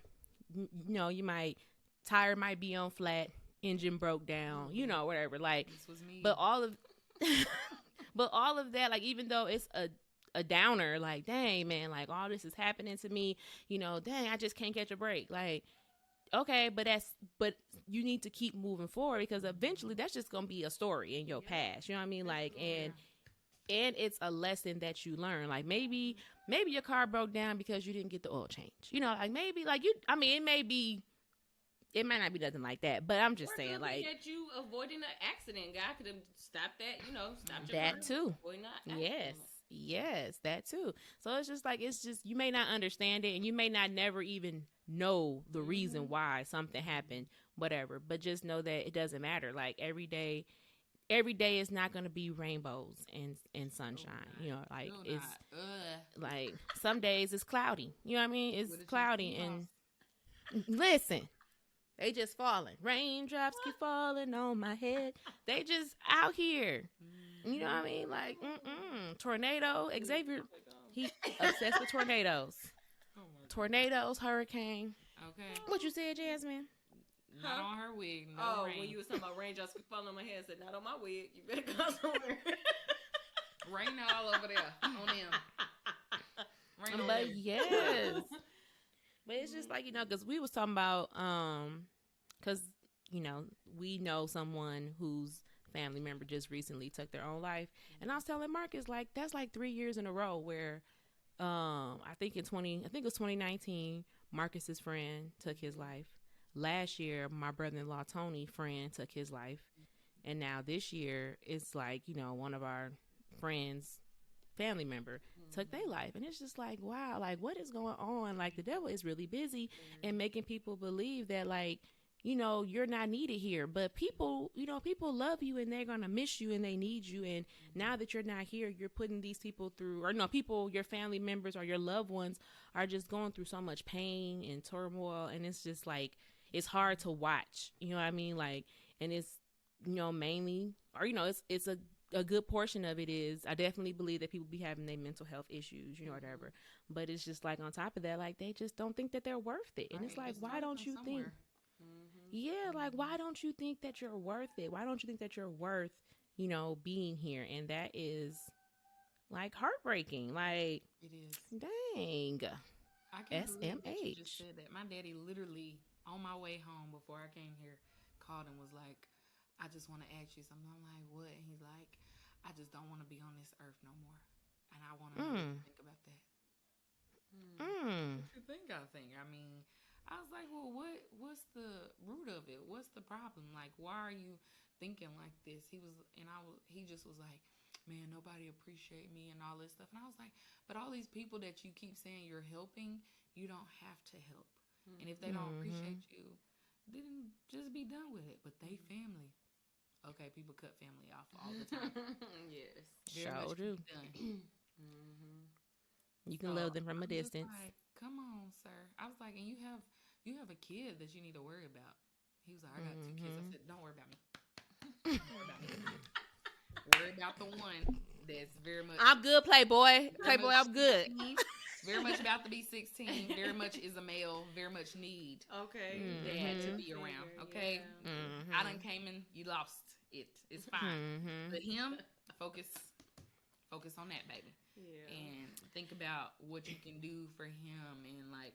You know, you might, tire might be on flat, engine broke down, you know, whatever. Like, This was me. but all of, but all of that, like, even though it's a downer, like, dang, man, like, all this is happening to me, you know, dang, I just can't catch a break. Like, okay, but you need to keep moving forward, because eventually that's just going to be a story in your past. You know what I mean? Like, and it's a lesson that you learn. Like, maybe your car broke down because you didn't get the oil change. You know, like, maybe, like, it might not be nothing like that, but I'm just saying, like, that you avoiding an accident. God could have stopped that, you know, stopped your that car too. from avoiding an accident. Yes, that too. So it's just like, you may not understand it, and you may not never even know the reason why something happened, whatever, but just know that it doesn't matter. Like, every day is not going to be rainbows and sunshine. You know, like, it's like, some days it's cloudy. You know what I mean? It's cloudy, and listen, they just falling. Raindrops keep falling on my head. They just out here. You know what I mean? Like, tornado. Xavier, he obsessed with tornadoes. Tornadoes, hurricane. Okay. What you said, Jasmine? Not on her wig. No rain. When you was talking about raindrops keep falling on my head, I said, not on my wig. You better go somewhere. Rain all over there on them. Rain on But them. yes. But it's just like, you know, because we was talking about, because, you know, we know someone whose family member just recently took their own life. And I was telling Marcus, like, that's like 3 years in a row where, I think it was 2019, Marcus's friend took his life. Last year, my brother-in-law, Tony, friend, took his life. And now this year, it's like, you know, one of our friends' family member took their life. And it's just like, wow, like, what is going on? Like, the devil is really busy and making people believe that, like, you know, you're not needed here. But people, you know, people love you, and they're going to miss you, and they need you. And now that you're not here, you're putting these people through, or no, people, your family members or your loved ones are just going through so much pain and turmoil. And it's just like, it's hard to watch, you know what I mean? Like, and it's, you know, mainly, or, you know, it's a good portion of it is, I definitely believe that people be having their mental health issues, you know, whatever. But it's just like, on top of that, like, they just don't think that they're worth it. And it's like, why don't you think? Yeah, like, why don't you think that you're worth it? Why don't you think that you're worth, you know, being here? And that is, like, heartbreaking. Like, It is. dang. I can't believe that you SMH. just said that. My daddy literally, on my way home before I came here, called and was like, I just want to ask you something. I'm like, what? And he's like, I just don't want to be on this earth no more. And I want to know what you think about that. What you think I think? I mean, I was like, well, what's the root of it? What's the problem? Like, why are you thinking like this? He just was like, man, nobody appreciate me and all this stuff. And I was like, but all these people that you keep saying you're helping, you don't have to help. And if they don't appreciate you, then just be done with it. But they family. Okay, people cut family off all the time. Yes. Very much do. done. You can love them from a I'm just distance. like, come on, sir. I was like, and you have a kid that you need to worry about. He was like, I got 2 kids. I said, don't worry about me. Don't worry about me. Worry about the one that's very much. I'm good, Playboy. Playboy, much I'm good. 16, very much about to be 16. Very much is a male. Very much need Okay. dad to be around. Okay. I done came in. You lost it. It's fine. But him, focus on that, baby. Yeah. And think about what you can do for him and like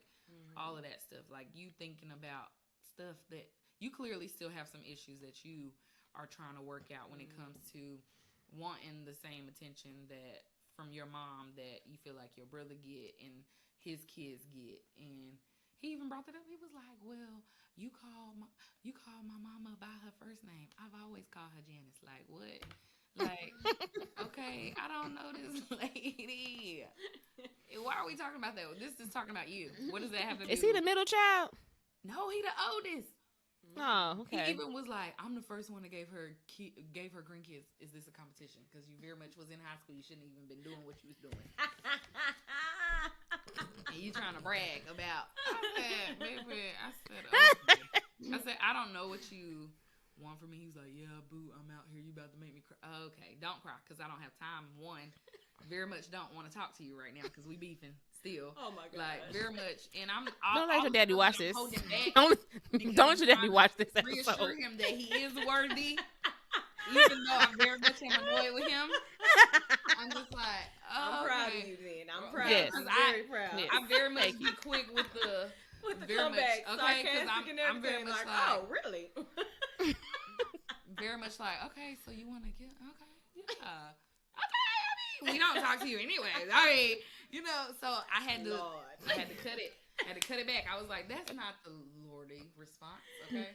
all of that stuff. Like you thinking about stuff that you clearly still have some issues that you are trying to work out when it comes to wanting the same attention that from your mom that you feel like your brother get and his kids get. And he even brought that up. He was like, well, you call my mama by her first name. I've always called her Janice. Like, what? Like, okay, I don't know this lady. Why are we talking about that? This is talking about you. What does that have to do? Is he the middle child? No, he the oldest. Oh, okay. He even was like, I'm the first one that gave her grandkids. Is this a competition? Because you very much was in high school. You shouldn't even been doing what you was doing. And you trying to brag about. I said, baby, okay. I said, I don't know what you one for me. He was like, yeah, boo, I'm out here. You about to make me cry. Okay, don't cry because I don't have time. One, very much don't want to talk to you right now because we beefing still. Oh my god! Like very much, and I'm Don't let your daddy watch this. Hold him back Don't let your daddy watch this reassure episode. him that he is worthy, even though I very much am annoyed with him. I'm just like, I'm okay. proud of you, then. I'm proud. Yes. I'm very proud. Yes. I very much be quick with the very comeback, much, okay, because sarcastic and I'm very everything, much like, like, oh, really? very much like, okay, so you want to get, okay, yeah, okay. I mean, we don't talk to you anyway. I mean, you know, so I had to cut it. I had to cut it back. I was like, that's not the Lordy response, okay?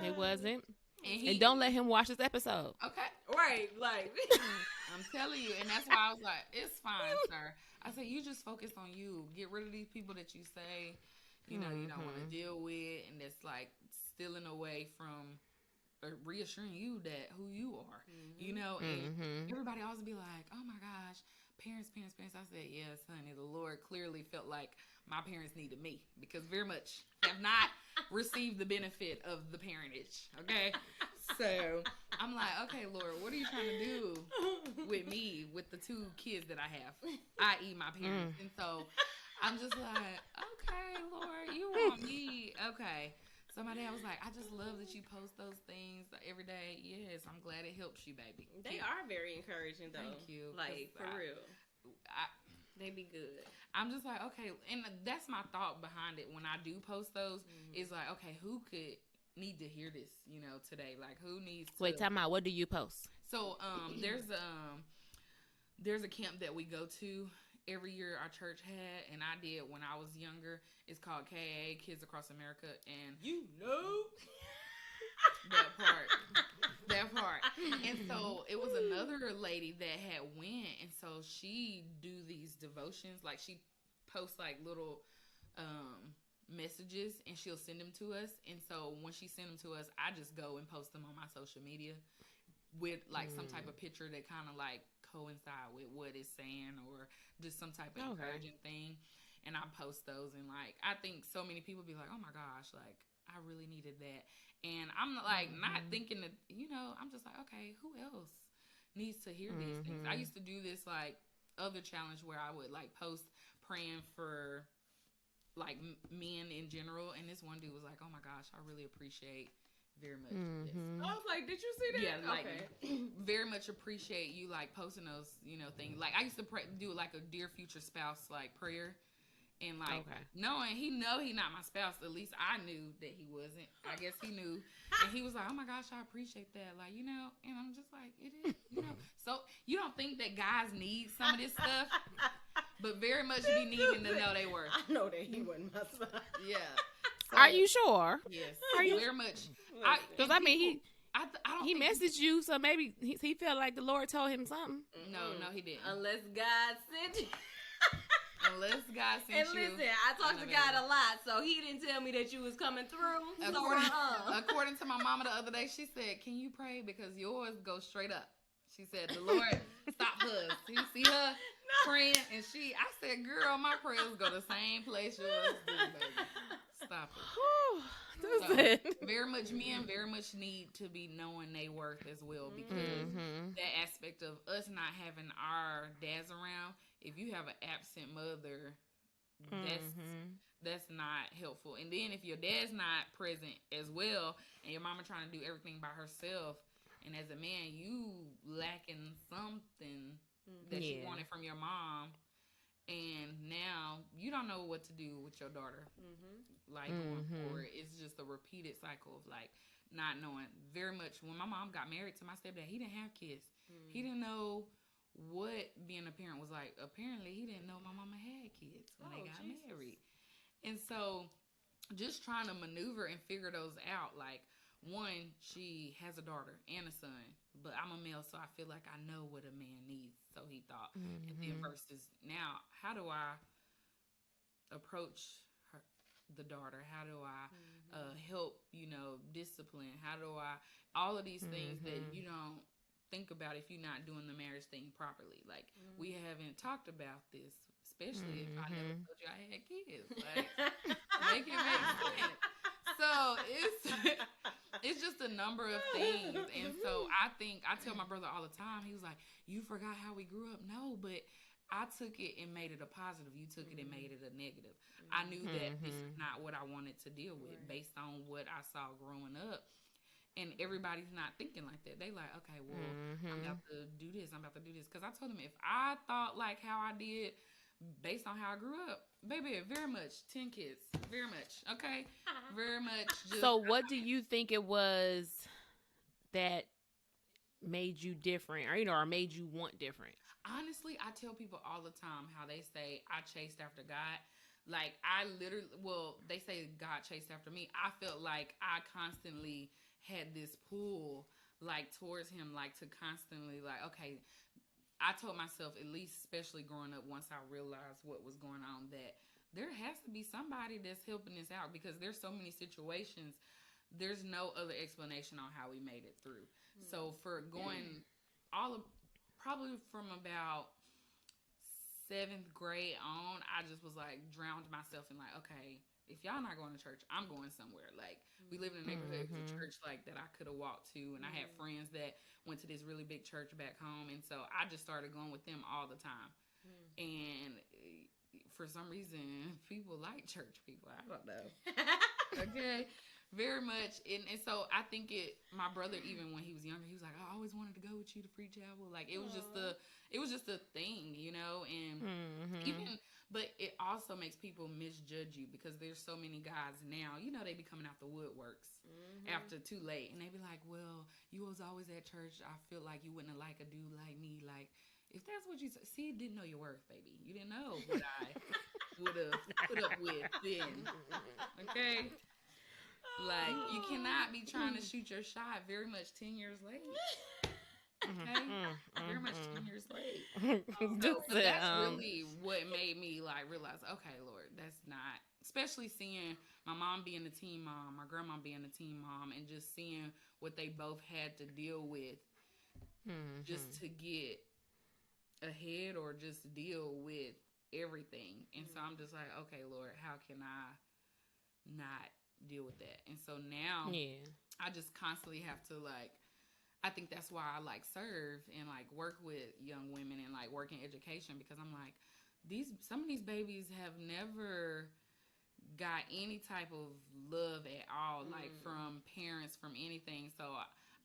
It wasn't. And don't let him watch this episode. Okay. Right, like. I'm telling you, and that's why I was like, it's fine, sir. I said, you just focus on you. Get rid of these people that you say, you know, you don't want to deal with, and that's like stealing away from reassuring you that who you are, you know, and everybody always be like, oh my gosh, parents. I said, yes, honey, the Lord clearly felt like my parents needed me because very much have not received the benefit of the parentage, okay? So I'm like, okay, Lord, what are you trying to do with me, with the two kids that I have, i.e. my parents? And so I'm just like, okay, Lord, you want me, okay. So my dad was like, I just love that you post those things every day. Yes, I'm glad it helps you, baby. They are very encouraging, though. Thank you. Like, for real. They be good. I'm just like, okay, and that's my thought behind it when I do post those, is like, okay, who could need to hear this, you know, today? Like, who needs to... Wait, time out. What do you post? So, there's a camp that we go to every year our church had, and I did when I was younger. It's called KA, Kids Across America, and you know that part. And so it was another lady that had went, and so she do these devotions, like she posts like little messages, and she'll send them to us. And so when she sent them to us, I just go and post them on my social media with like some type of picture that kind of like coincide with what it's saying, or just some type of encouraging thing. And I post those, and like I think so many people be like, oh my gosh, like I really needed that. And I'm like not thinking that, you know, I'm just like, okay, who else needs to hear these things? I used to do this like other challenge where I would like post praying for like men in general, and this one dude was like, oh my gosh, I really appreciate very much this. I was like, did you see that? Yeah, like very much appreciate you like posting those, you know, things. Like I used to do like a dear future spouse like prayer. And like knowing he not my spouse, at least I knew that he wasn't. I guess he knew, and he was like, "Oh my gosh, I appreciate that." Like, you know, and I'm just like, it is, you know. So you don't think that guys need some of this stuff, but very much be needing to know they worth. I know that he wasn't my spouse. Yeah. So, Are you sure? Yes. Are you very much? Because I mean, he think messaged you, so maybe he felt like the Lord told him something. No, he didn't. Unless God sent you. Unless God sent and you. listen, I talked to God a lot, so he didn't tell me that you was coming through. According to my mama the other day, she said, can you pray? Because yours goes straight up. She said, the Lord, stop hers. You see her praying? And I said, girl, my prayers go the same place yours do, baby. Stop it. So, very much men very much need to be knowing they worth as well, because that aspect of us not having our dads around, if you have an absent mother, that's not helpful. And then if your dad's not present as well, and your mama trying to do everything by herself, and as a man you lacking something that you wanted from your mom, and now you don't know what to do with your daughter. Like going forward, it's just a repeated cycle of like not knowing. Very much when my mom got married to my stepdad, he didn't have kids. He didn't know what being a parent was like. Apparently he didn't know my mama had kids when they got married. And so just trying to maneuver and figure those out. Like, one, she has a daughter and a son, but I'm a male, so I feel like I know what a man needs, so he thought. And then versus now, how do I approach the daughter? How do I help, you know, discipline? How do I, all of these things that you don't think about if you're not doing the marriage thing properly. Like, we haven't talked about this, especially if I never told you I had kids. Like, make it make sense. So it's just a number of things. And so I tell my brother all the time, he was like, you forgot how we grew up. No, but I took it and made it a positive. You took it and made it a negative. I knew that this is not what I wanted to deal with based on what I saw growing up. And everybody's not thinking like that. They like, okay, well, I'm about to do this. I'm about to do this. Because I told them if I thought like how I did based on how I grew up, baby, very much 10 kids. Very much. Okay? Very much. Just, so what do you think it was that made you different or, or made you want different? Honestly, I tell people all the time how they say I chased after God. Like, I literally, well, they say God chased after me. I felt like I constantly had this pull, like, towards him, like, to constantly, like, okay, I told myself, at least, especially growing up, once I realized what was going on, that there has to be somebody that's helping us out because there's so many situations. There's no other explanation on how we made it through. So for going probably from about 7th grade on, I just was like drowned myself in like, okay, if y'all not going to church, I'm going somewhere. Like, we live in a neighborhood with a church like that I could have walked to, and I had friends that went to this really big church back home, and so I just started going with them all the time. And for some reason, people like church people. I don't know. Okay. Very much. And so I think my brother, even when he was younger, he was like, I always wanted to go with you to Free Chapel. Like, it was just a thing, you know, and but it also makes people misjudge you because there's so many guys now, you know, they be coming out the woodworks after too late. And they be like, well, you was always at church. I feel like you wouldn't have liked a dude like me. Like, if that's what you see, didn't know your worth, baby. You didn't know what I would have put up with then. Okay? Like, you cannot be trying to shoot your shot very much 10 years late. Okay? Very much 10 years late. So, but that's really what made me, like, realize, okay, Lord, that's not, especially seeing my mom being a teen mom, my grandma being a teen mom, and just seeing what they both had to deal with just to get ahead or just deal with everything. And so I'm just like, okay, Lord, how can I not deal with that? And so now I just constantly have to, like, I think that's why I like serve and like work with young women and like work in education, because I'm like, some of these babies have never got any type of love at all, like from parents, from anything. So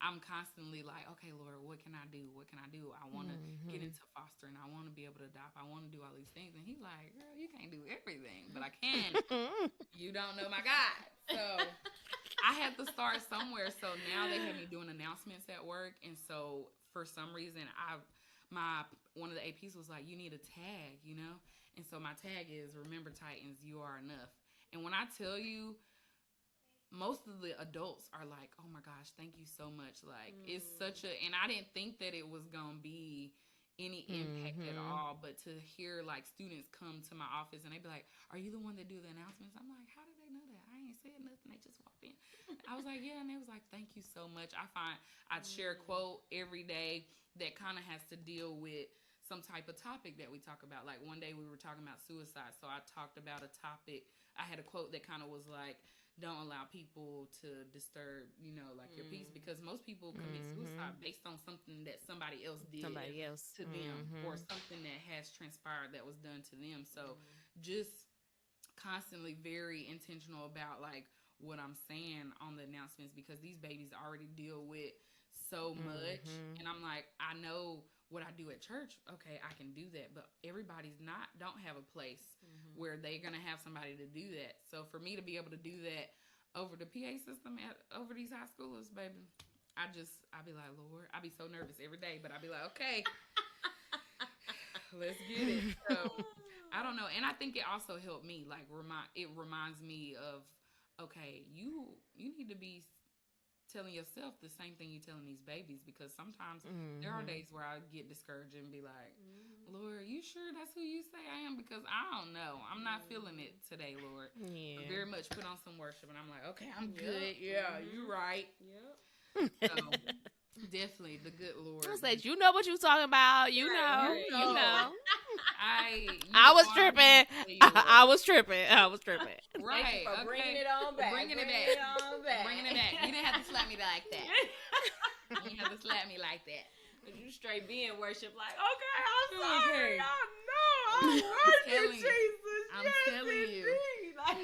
I'm constantly like, okay, Lord, what can I do? What can I do? I want to get into fostering. I want to be able to adopt. I want to do all these things. And he's like, girl, you can't do everything, but I can. You don't know my God. So I had to start somewhere. So now they have me doing announcements at work. And so for some reason, one of the APs was like, you need a tag, you know? And so my tag is, remember Titans, you are enough. And when I tell you, most of the adults are like, oh my gosh, thank you so much. Like, it's such and I didn't think that it was going to be any impact at all. But to hear like students come to my office and they be like, are you the one that do the announcements? I'm like, how did they know that? I ain't said nothing. They just walked in. I was like, yeah. And they was like, thank you so much. I'd share a quote every day that kind of has to deal with some type of topic that we talk about. Like one day we were talking about suicide. So I talked about a topic. I had a quote that kind of was like, don't allow people to disturb, you know, like your peace, because most people commit suicide based on something that somebody else did to them or something that has transpired that was done to them. So just constantly very intentional about like what I'm saying on the announcements, because these babies already deal with so much. And I'm like, I know what I do at church, okay, I can do that, but everybody's don't have a place where they're gonna have somebody to do that. So for me to be able to do that over the PA system over these high schoolers, baby, I'd be like, Lord, I'd be so nervous every day, but I'd be like, okay, let's get it. So I don't know, and I think it also helped me, like it reminds me of, okay, you need to be telling yourself the same thing you're telling these babies, because sometimes there are days where I get discouraged and be like, Lord, you sure that's who you say I am? Because I don't know. I'm not feeling it today, Lord. I very much put on some worship and I'm like, okay, I'm good. Yeah, you're right. So definitely the good Lord. I said, you know what you're talking about. You know. I was tripping. I was tripping. Right. Thank you for bringing it on back. Bringing it back. You didn't have to slap me like that. You didn't have to slap me like that. You straight being worship like, okay, I'm sorry. Okay. I know. I'm working, Jesus. I'm yes, telling you. indeed. Like,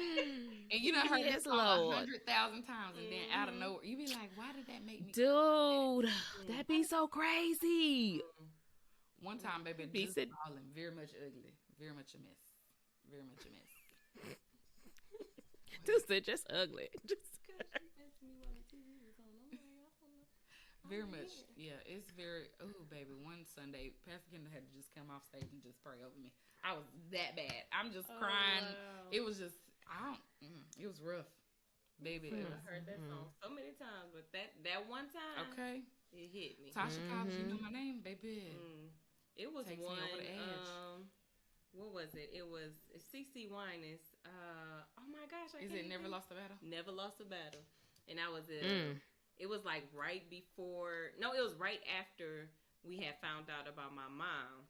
And you done heard Yes, this song Lord. 100,000 times, and then out of nowhere, you be like, why did that make me? Dude, that'd be so crazy. One time, baby, Be just sit- falling, very much ugly, very much a mess, very much a mess. Dude, just ugly. Very much, yeah. It's very. Oh, baby, one Sunday, Pastor Kendall had to just come off stage and just pray over me. I was that bad. I'm just crying. wow. It was just. It was rough, baby. It I was, heard that song so many times, but that one time, okay. it hit me. Tasha Cobbs, you know my name, baby. It was Takes me one. over the edge. What was it? It was CeCe Winans. Oh my gosh! Is it Never Lost a Battle? Never Lost a Battle, and I was Mm. It was like right before. No, it was right after we had found out about my mom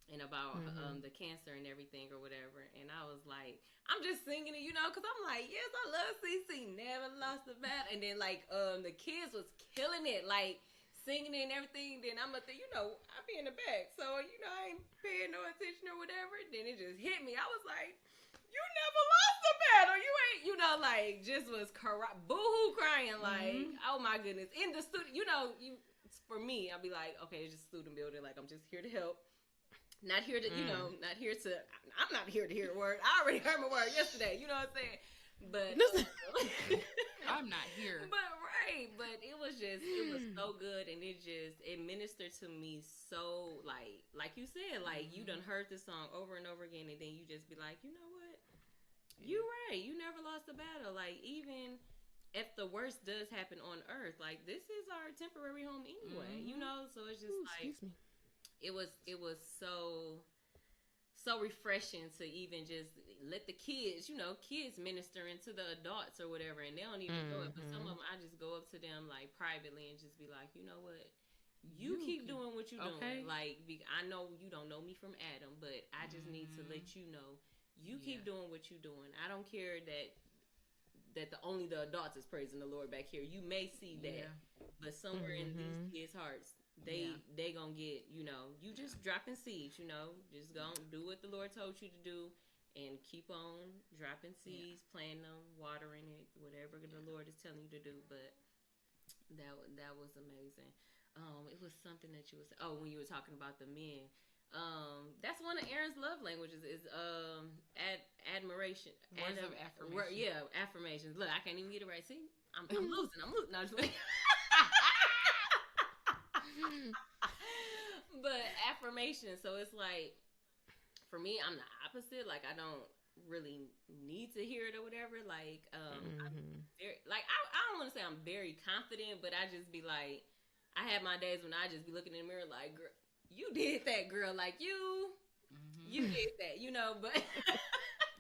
and about the cancer and everything or whatever. And I was like, I'm just singing it, because I'm like, yes, I love CeCe. Never Lost a Battle. And then like the kids was killing it, like singing it and everything. Then I'm I be in the back, so I ain't paying no attention or whatever. Then it just hit me. I was like, you never lost a battle. You ain't, just was boo-hoo crying, like, oh my goodness. In the studio, for me, I'll be like, okay, it's just a student building. Like, I'm just here to help. Not here to, not here to, I'm not here to hear the word. I already heard my word yesterday. You know what I'm saying? But, I'm not here. But it was so good. And it ministered to me so, like you said, like, you done heard this song over and over again. And then you just be like, you know what? You're right. You never lost a battle. Like, even if the worst does happen on earth, like, this is our temporary home anyway, So it's just it was so refreshing to even just let the kids, kids minister into the adults or whatever, and they don't even know it. But some of them, I just go up to them like privately and just be like, you know what? You keep doing what you're doing. Like, I know you don't know me from Adam, but I just need to let you know. You keep doing what you're doing. I don't care that only the adults is praising the Lord back here. You may see that, but somewhere in these kids' hearts, they gonna get, you just dropping seeds. Just go do what the Lord told you to do, and keep on dropping seeds, planting them, watering it, whatever the Lord is telling you to do. But that was amazing. It was something that you was when you were talking about the men. That's one of Aaron's love languages is admiration. Words of affirmation. Affirmations. Look, I can't even get it right. See, I'm losing. No, just but affirmation. So it's like, for me, I'm the opposite. Like, I don't really need to hear it or whatever. Like, I'm very, like, I don't want to say I'm very confident, but I just be like, I have my days when I just be looking in the mirror like, girl, you did that, girl. Like, you did that, but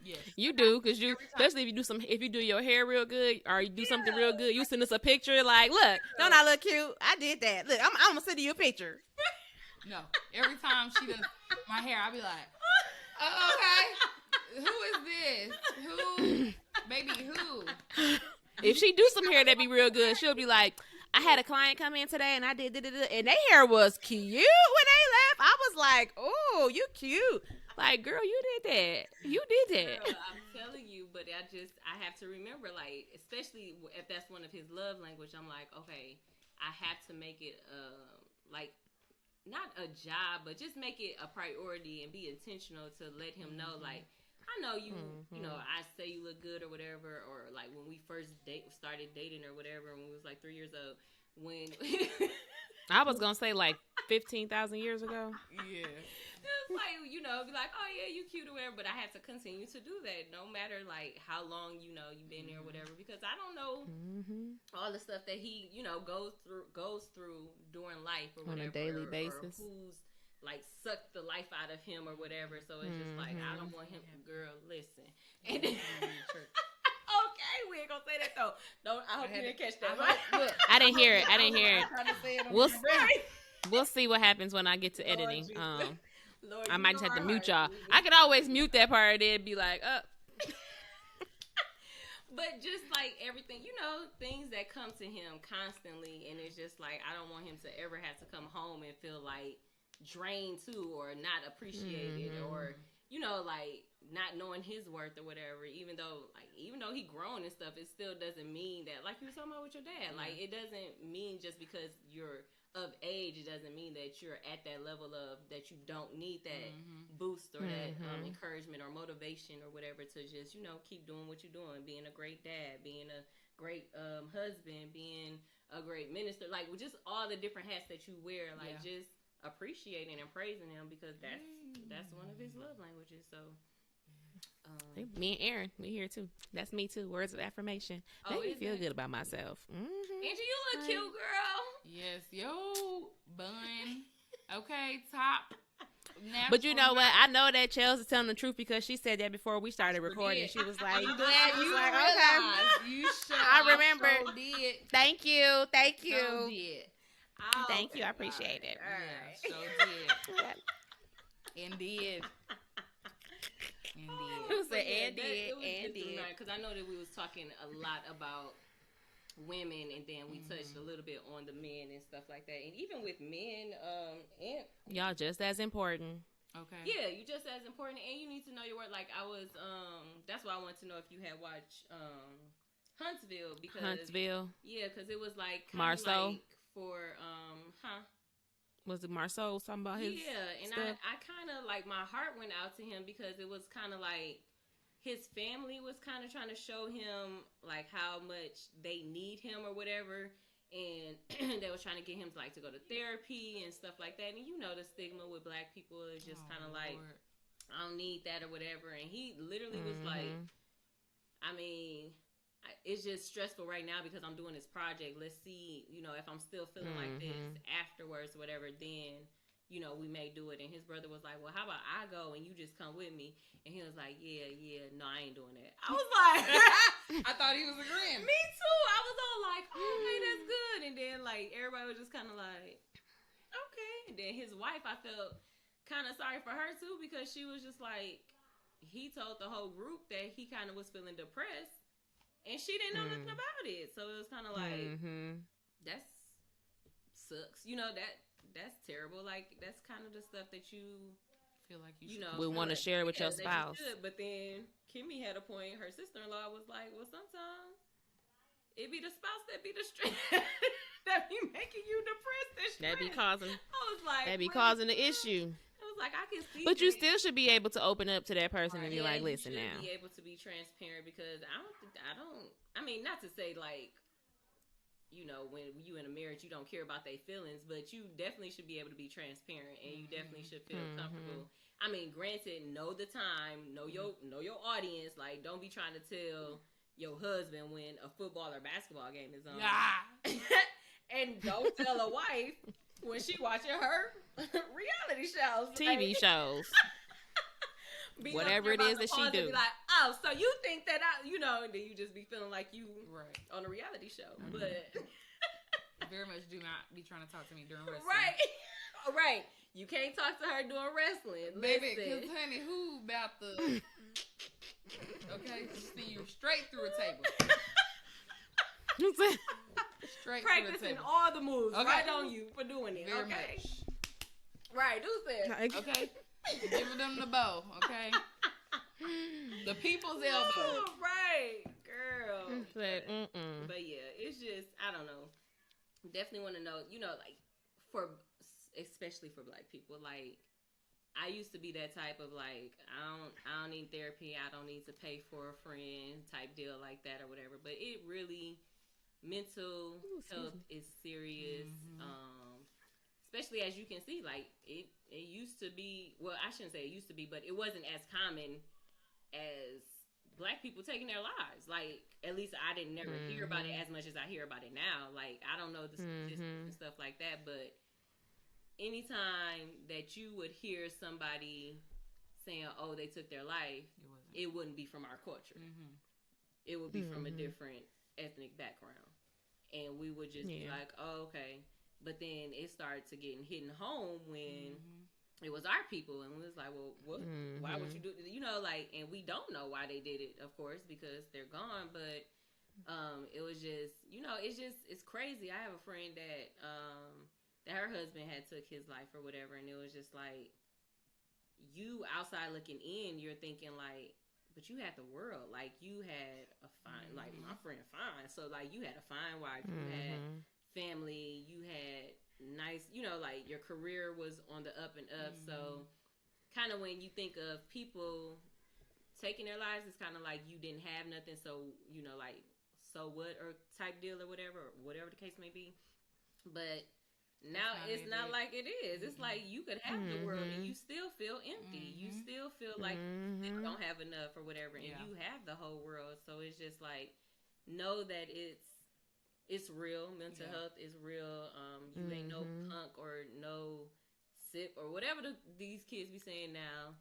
yes, you do, because especially if you do your hair real good or you do something real good, you send us a picture like, look, don't I look cute? I did that. Look, I'm gonna send you a picture. No, every time she does my hair, I be like, oh, okay, who is this? Baby, who? If she do some hair that be real good, she'll be like, I had a client come in today and I did, and their hair was cute when they left. I was like, oh, you cute. Like, girl, you did that. You did that. Girl, I'm telling you, but I have to remember, like, especially if that's one of his love language, I'm like, okay, I have to make it, like, not a job, but just make it a priority and be intentional to let him know, like, I know you, I say you look good or whatever, or like when we first started dating or whatever, when we was like 3 years old, when I was gonna say like 15,000 years ago. Yeah, it's like be like, oh yeah, you cute or whatever, but I have to continue to do that, no matter like how long you've been there or whatever, because I don't know all the stuff that he goes through during life or whatever, on a daily basis, or who's like sucked the life out of him or whatever. So it's just like, I don't want him. Girl, listen. And then, okay, we ain't gonna say that though. I hope you didn't catch that. I didn't hear it. We'll see what happens when I get to editing. Lord, I you might know just have to our mute hearts. y'all. I could always mute that part and then be like, But just like everything, things that come to him constantly, and it's just like I don't want him to ever have to come home and feel like drained too, or not appreciated, or like not knowing his worth or whatever. Even though he grown and stuff, it still doesn't mean that, like you were talking about with your dad. Like it doesn't mean just because you're of age, it doesn't mean that you're at that level of that you don't need that boost or that encouragement or motivation or whatever to just keep doing what you're doing, being a great dad, being a great husband, being a great minister, like just all the different hats that you wear, like just appreciating and praising him, because that's one of his love languages. So me and Aaron, we here too. That's me too. Words of affirmation. Make me feel good about myself. Angie, you look cute, girl. Yes, yo, bun. Okay, top. But you know what? I know that Chelsea's telling the truth because she said that before we started recording. She was like, I'm glad you like, realized. You sure? I remember. Sure did. Thank you. Sure did. Oh, Thank you. I appreciate it. All right. Yeah, sure did. Indeed. Who said and did? Because I know that we was talking a lot about women, and then we touched a little bit on the men and stuff like that. And even with men, and y'all just as important. Okay. Yeah, you just as important, and you need to know your worth. Like I was, that's why I wanted to know if you had watched Huntsville, because yeah, because it was like Marceau like for Was it Marceau talking about his and stuff? I kind of like my heart went out to him because it was kind of like his family was kind of trying to show him like how much they need him or whatever, and they was trying to get him to go to therapy and stuff like that. And the stigma with Black people is just kind of like, I don't need that or whatever. And he literally was like, I mean, it's just stressful right now because I'm doing this project. Let's see, if I'm still feeling like this afterwards or whatever, then we may do it. And his brother was like, well, how about I go and you just come with me? And he was like, yeah, no, I ain't doing that. I was like, I thought he was agreeing. Me too. I was all like, okay, that's good. And then like everybody was just kind of like, okay. And then his wife, I felt kind of sorry for her too, because she was just like, he told the whole group that he kind of was feeling depressed, and she didn't know nothing about it. So it was kind of like, that sucks. That's terrible. Like, that's kind of the stuff that you feel like we want to share with your spouse. But then Kimmy had a point. Her sister-in-law was like, well, sometimes it be the spouse that be the stress that be making you depressed. That be causing. I was like, that be causing the issue. I was like, I can see. But you still should be able to open up to that person and be like, listen you now. Be able to be transparent, because I mean, not to say like, when you in a marriage, you don't care about their feelings, but you definitely should be able to be transparent, and you definitely should feel comfortable. I mean, granted, know the time, know your audience. Like, don't be trying to tell your husband when a football or basketball game is on. And don't tell a wife when she watching her reality shows, TV shows. Whatever it is that she do. Be like, oh, so you think that and then you just be feeling like you on a reality show. But very much do not be trying to talk to me during wrestling. Right. You can't talk to her during wrestling. Baby, because honey, who about the see you straight through a table. Straight practicing all the moves right on you for doing it. Very much. Right, do that. Okay. Giving them the bow, okay? The people's elbow. Right, girl. But yeah, it's just, I don't know. Definitely want to know, like, especially for Black people, like, I used to be that type of like, I don't need therapy, I don't need to pay for a friend type deal like that or whatever. But it really, mental health is serious. Especially as you can see, like it used to be, well, I shouldn't say it used to be, but it wasn't as common as Black people taking their lives. Like, at least I didn't never hear about it as much as I hear about it now. Like, I don't know the statistics and stuff like that, but anytime that you would hear somebody saying, oh, they took their life, it wouldn't be from our culture. It would be from a different ethnic background. And we would just be like, oh, okay. But then it started to getting hidden home when it was our people, and we was like, well, what? Why would you do it? You know, like, and we don't know why they did it, of course, because they're gone, but it was just, you know, it's crazy. I have a friend that her husband had took his life or whatever, and it was just like, you outside looking in, you're thinking like, but you had the world, like you had a fine, like my friend fine, so like you had a fine wife, you had family, you had nice, you know, like your career was on the up and up. So kind of when you think of people taking their lives, it's kind of like you didn't have nothing, so you know, like, so what, or type deal, or whatever the case may be. But now it's not like it is. It's like you could have the world and you still feel empty. You still feel like you don't have enough or whatever, and you have the whole world. So it's just like, know that it's real. Mental health is real. You ain't no punk or no sip or whatever these kids be saying now.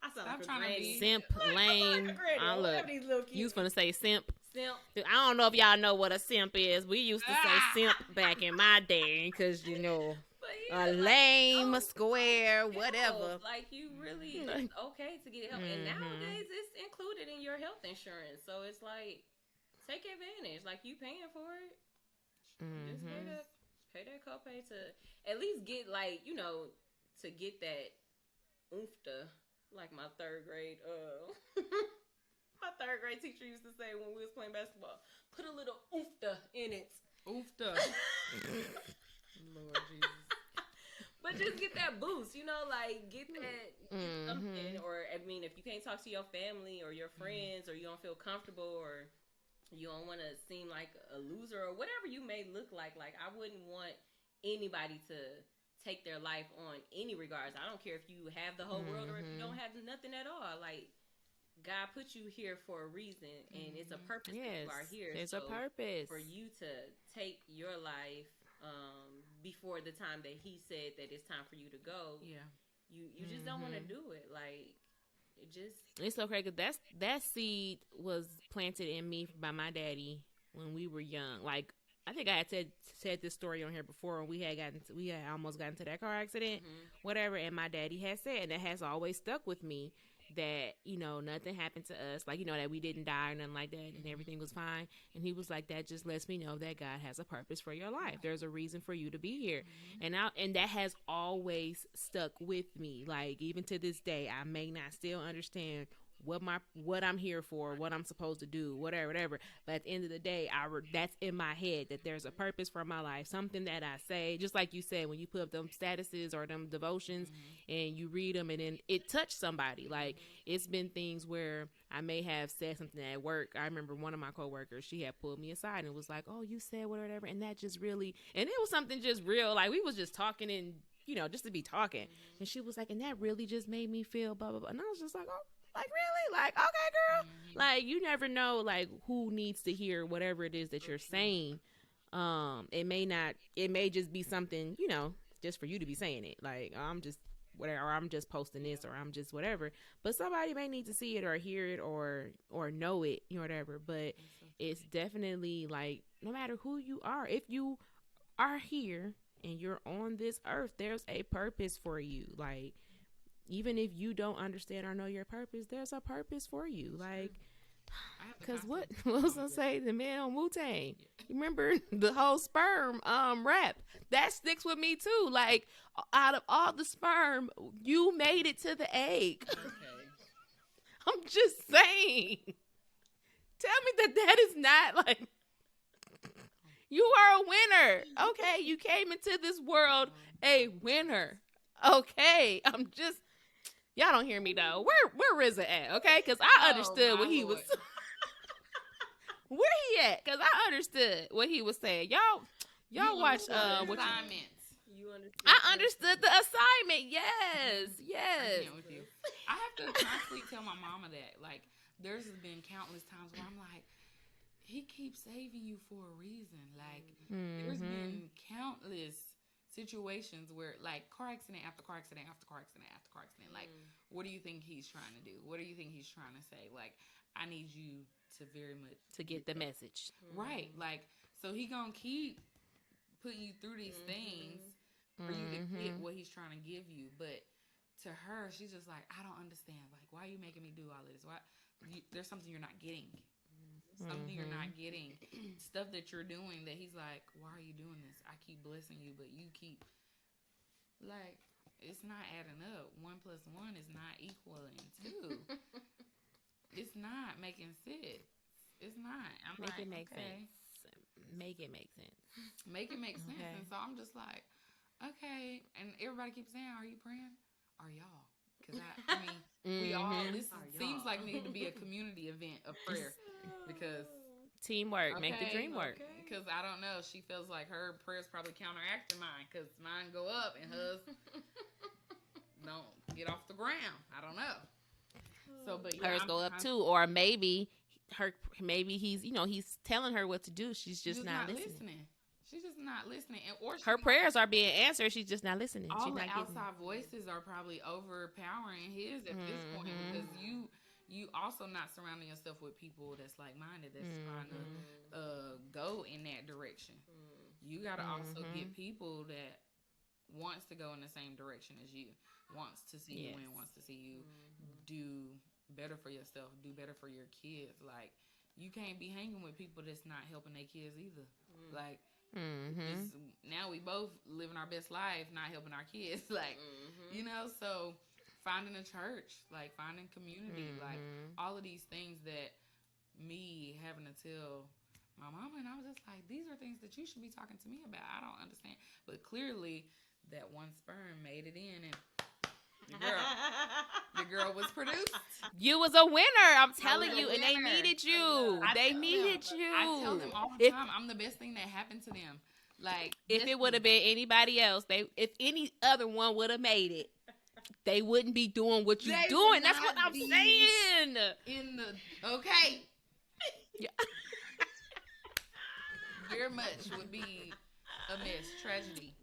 I sound like trying to be simp, lame. Look, you was gonna say simp. Simp. I don't know if y'all know what a simp is. We used to say simp back in my day because, you know, a lame, square, whatever. Like, you really, it's okay to get help. And nowadays, it's included in your health insurance. So it's like, take advantage. Like, you paying for it. Just pay that copay to at least get, like, you know, to get that oofta, like my third grade, my third grade teacher used to say when we was playing basketball, put a little oofta in it. Oofta. Lord Jesus. But just get that boost, you know, like get that something. Or, I mean, if you can't talk to your family or your friends, or you don't feel comfortable, or you don't want to seem like a loser, or whatever you may look like I wouldn't want anybody to take their life on any regards. I don't care if you have the whole world or if you don't have nothing at all. Like, God put you here for a reason, and it's a purpose that you are here. There's a purpose. For you to take your life before the time that He said that it's time for you to go. Yeah. You just don't want to do it. Like, it just... It's so crazy, because that seed was planted in me by my daddy when we were young. Like, I think I had said this story on here before, when we had almost gotten to that car accident, whatever, and my daddy had said, and that has always stuck with me, that, you know, nothing happened to us, like, you know, that we didn't die or nothing like that, and everything was fine. And he was like, that just lets me know that God has a purpose for your life. There's a reason for you to be here. And that has always stuck with me. Like, even to this day, I may not still understand what I'm here for, what I'm supposed to do, whatever. But at the end of the day, that's in my head, that there's a purpose for my life, something that I say, just like you said, when you put up them statuses or them devotions and you read them, and then it touched somebody. Like, it's been things where I may have said something at work. I remember one of my coworkers, she had pulled me aside and was like, oh, you said whatever, and that just really, and it was something just real, like, we was just talking, and, you know, just to be talking, and she was like, and that really just made me feel blah blah blah, and I was just like, oh, like, really? Like, okay, girl. Like, you never know, like, who needs to hear whatever it is that you're saying. It may just be something, you know, just for you to be saying it. Like, I'm just whatever, or I'm just posting this, or I'm just whatever. But somebody may need to see it or hear it or know it, you know, whatever. But it's definitely, like, no matter who you are, if you are here and you're on this earth, there's a purpose for you. Like, even if you don't understand or know your purpose, there's a purpose for you. Like, because what was I say? The man on Wu-Tang. You remember the whole sperm rap? That sticks with me too. Like, out of all the sperm, you made it to the egg. Okay. I'm just saying. Tell me that is not, like, you are a winner. Okay, you came into this world a winner. Okay, I'm just... Y'all don't hear me though. Where RZA at? Okay, because I understood what he was. Where he at? Because I understood what he was saying. Y'all watch what assignments. You understood? I understood the assignment. Yes. I'm with you. I have to constantly tell my mama that. Like, there's been countless times where I'm like, he keeps saving you for a reason. Like, there's been countless situations where, like, car accident after car accident after car accident after car accident. Like, what do you think he's trying to do? What do you think he's trying to say? Like, I need you to very much to get the message right. Like, so he gonna keep putting you through these things for you to get what he's trying to give you. But to her, she's just like, I don't understand. Like, why are you making me do all of this? Why? There's something you're not getting. Something you're not getting. Stuff that you're doing that he's like, why are you doing this? I keep blessing you, but you keep, like, it's not adding up. 1 + 1 is not equaling 2. It's not making sense. It's not. I'm Make like, it make okay. sense. Make it make sense. Make it make sense. Okay. And so I'm just like, okay. And everybody keeps saying, are you praying? Are y'all? Because I mean, we all, this seems like need to be a community event of prayer. Because Teamwork, make the dream work. Because I don't know, she feels like her prayers probably counteracting mine. Because mine go up and hers don't get off the ground. I don't know. So, but yeah, Hers go up too, or maybe he's he's telling her what to do. She's just not listening. She's just not listening, or her prayers are being answered. She's just not listening. All she's the not outside voices are probably overpowering his at this point, because you also not surrounding yourself with people that's like-minded, that's trying to go in that direction. You got to also get people that wants to go in the same direction as you, wants to see you win, wants to see you do better for yourself, do better for your kids. Like, you can't be hanging with people that's not helping their kids either. Like, now we both living our best life, not helping our kids. Like, so finding a church, like finding community, like all of these things that me having to tell my mama, and I was just like, these are things that you should be talking to me about. I don't understand. But clearly that one sperm made it in, and your girl was produced. You was a winner. I'm telling you, and they needed you. They needed you. I tell them all the time, I'm the best thing that happened to them. Like, if it would have been anybody else, if any other one would have made it, they wouldn't be doing what you're doing. That's what I'm saying. Okay. Yeah. Very much would be a mess, tragedy.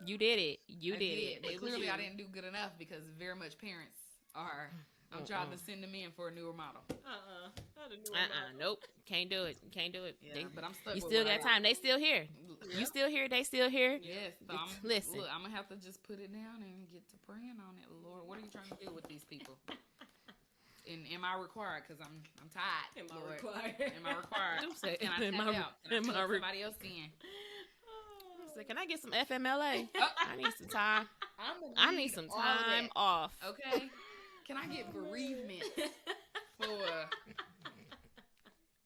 You did it. You did it. But clearly, I didn't do good enough, because very much parents are. I'm trying to send them in for a newer model. Nope. Can't do it. Can't do it. Yeah, but I'm stuck. You still got time. They still here. Yeah. You still here. They still here. Yes. So listen. Look, I'm gonna have to just put it down and get to praying on it. Lord, what are you trying to do with these people? And am I required? Because I'm tired. Am I required? Can I tap out? Can I put somebody else in? So can I get some FMLA? I need some time. I need some time off. Okay. Can I get bereavement for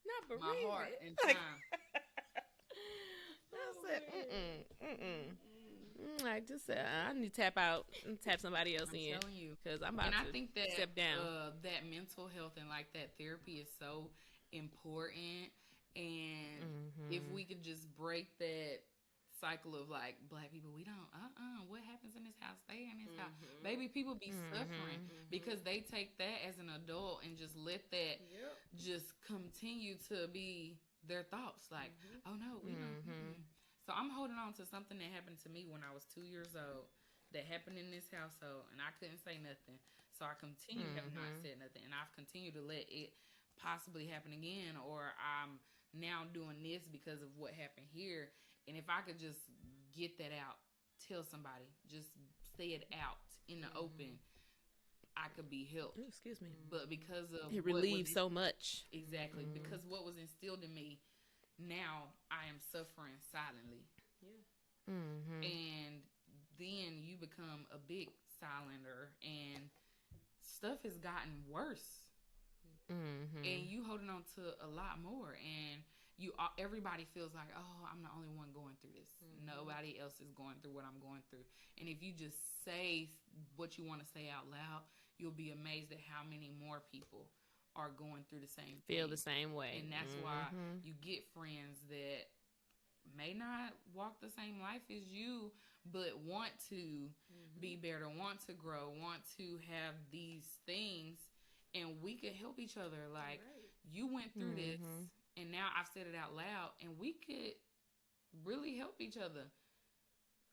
not bereavement, my heart and time? I just said I need to tap out and tap somebody else in. I'm telling you, because I'm about to I think that step down. That mental health and like that therapy is so important, and if we could just break that cycle of like, black people, we don't what happens in this house, stay in this house. Baby, people be suffering because they take that as an adult and just let that just continue to be their thoughts, like, oh no, we don't. So I'm holding on to something that happened to me when I was 2 years old, that happened in this household, and I couldn't say nothing, so I continue to have not said nothing, and I've continued to let it possibly happen again, or I'm now doing this because of what happened here. And if I could just get that out, tell somebody, just say it out in the open, I could be helped. Ooh, excuse me. But because of it relieves so much. Exactly. Because what was instilled in me, now I am suffering silently. Yeah. And then you become a big silenter, and stuff has gotten worse. And you holding on to a lot more, and everybody feels like, oh, I'm the only one going through this. Nobody else is going through what I'm going through. And if you just say what you want to say out loud, you'll be amazed at how many more people are going through the same thing. Feel the same way. And that's why you get friends that may not walk the same life as you, but want to be better, want to grow, want to have these things, and we could help each other. Like, you went through this, and now I've said it out loud, and we could really help each other.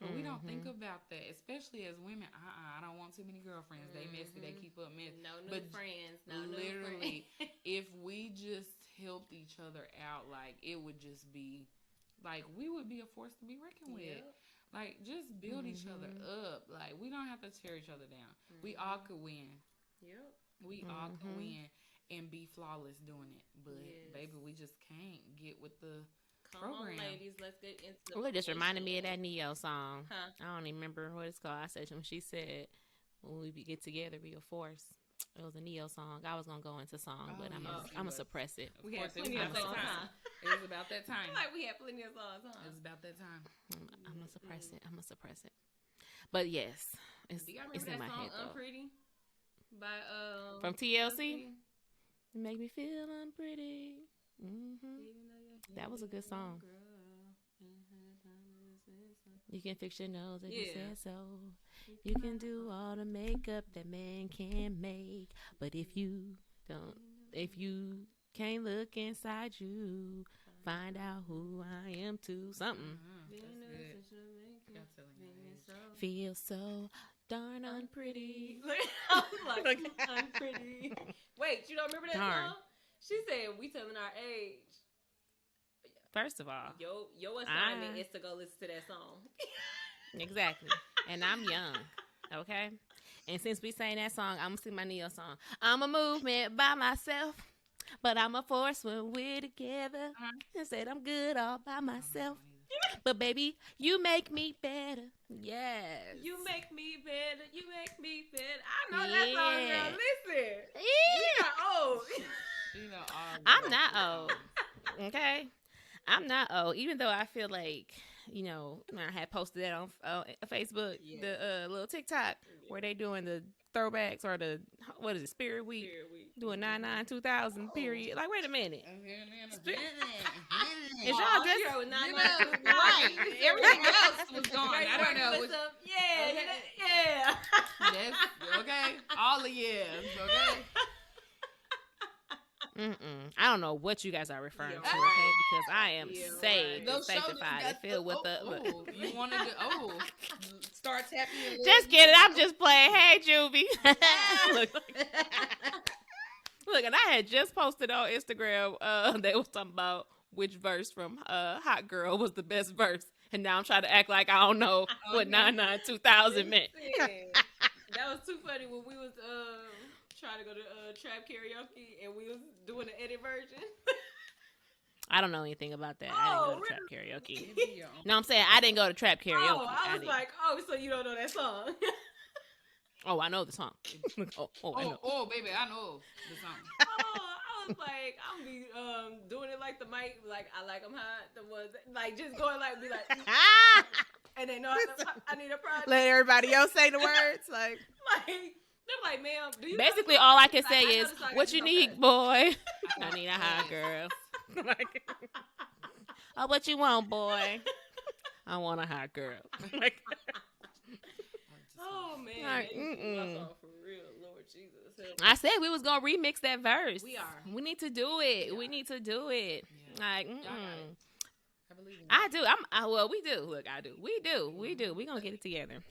But we don't think about that, especially as women. I don't want too many girlfriends. They messy. They keep up mess. No new friends. No literally, new friends. if we just helped each other out, like, it would just be, like, we would be a force to be reckoned with. Like, just build each other up. Like, we don't have to tear each other down. We all could win. Yep. We all can win and be flawless doing it. But, baby, we just can't get with the program. On, ladies. Let's get into the Well, it just reminded me of that Neo song. Huh? I don't even remember what it's called. I said when she said, when we get together, be a force. It was a Neo song. I was gonna go into song, but I'm gonna suppress it. We had Plenty plenty of songs, time. It was about that time. Like we had plenty of songs, huh? It was about that time. I'm gonna suppress it. But yes, it's, Do y'all it's remember in that my song head though. "Unpretty" by From TLC? Make me feel unpretty. That was a good song. You can fix your nose if you said so. You can do all the makeup that man can make. But if you can't look inside you, find out who I am too. Something. Feel so darn unpretty. I was like, unpretty. Wait, you don't remember that Darn. song? She said we telling our age. First of all, Your assignment is to go listen to that song. exactly. And I'm young, okay? And since we sang that song, I'm going to sing my Neo song. I'm a movement by myself, but I'm a force when we're together. I said I'm good all by myself. But baby, you make me better. Yes. You make me better. You make me better. I know that song, girl. Listen. Yeah. We are old. You know, all I'm not old. Okay? I'm not old, even though I feel like, you know, I had posted that on Facebook, the little TikTok, where they doing the throwbacks or the, what is it, Spirit Week, doing 99-2000 period. Like, wait a minute. Is y'all just... right. Everything else was gone. I don't know. Yeah. That's, okay. All the years. Okay. I don't know what you guys are referring to, okay? Because I am saved and sanctified and filled with the... You wanted to... start tapping your Just kidding. I'm just playing. Hey, Juvie. Look, and I had just posted on Instagram, they was talking about which verse from Hot Girl was the best verse. And now I'm trying to act like I don't know what 99-2000 meant. That was too funny when we was trying to go to trap karaoke and we was doing the edit version. I don't know anything about that. I didn't go to trap karaoke. karaoke. No, I'm saying I didn't go to trap karaoke. Oh, I was like, so you don't know that song? Oh, I know the song. I know. Oh, baby, I know the song. I was like, I'm be doing it like the mic, like I like them hot, the ones like just going like be like, and they know I need a project. Let everybody else say the words. Like they're like, ma'am, do you Basically, know all I the can song? say Like, I know is, the song, I what just you don't need, cut. boy? I need a hot girl. Oh, what you want, boy? I want a hot girl. Oh man, Like, that's all for real, Lord Jesus. Help. I said we was gonna remix that verse. We are. We need to do it. We need to do it. Yeah. Like, Y'all got it. I believe in I do. Well, we do. Look, I do. We do. We gonna get it together.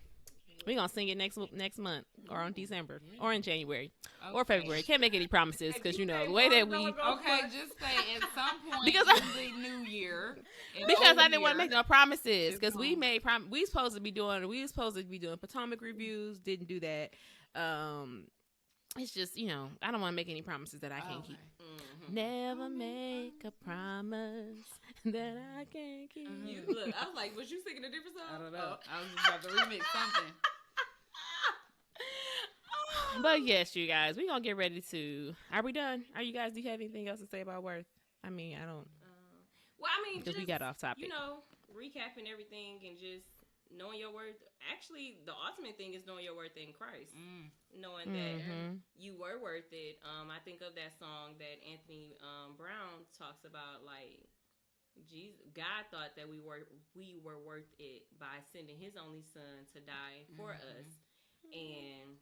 We gonna sing it next month, or on December, or in January, or February. Can't make any promises because you know the way that we. Okay, just say at some point Because in the new year. Because I didn't want to make no promises. Because we made we supposed to be doing Potomac reviews. Didn't do that. It's just, you know, I don't want to make any promises that I can't keep. Mm-hmm. Never make a promise that I can't keep. You look, I was like, was you singing a different song? I don't know. I was just about to remix something. But yes, you guys, we gonna get ready to. Are we done? Do you have anything else to say about Worth? I mean, I don't. Well, I mean, Because we just, got off topic. you know, recapping everything and just knowing your worth. Actually, the ultimate thing is knowing your worth in Christ. Knowing that you were worth it. I think of that song that Anthony Brown talks about, like, Jesus, God thought that we were worth it by sending His only Son to die for us, and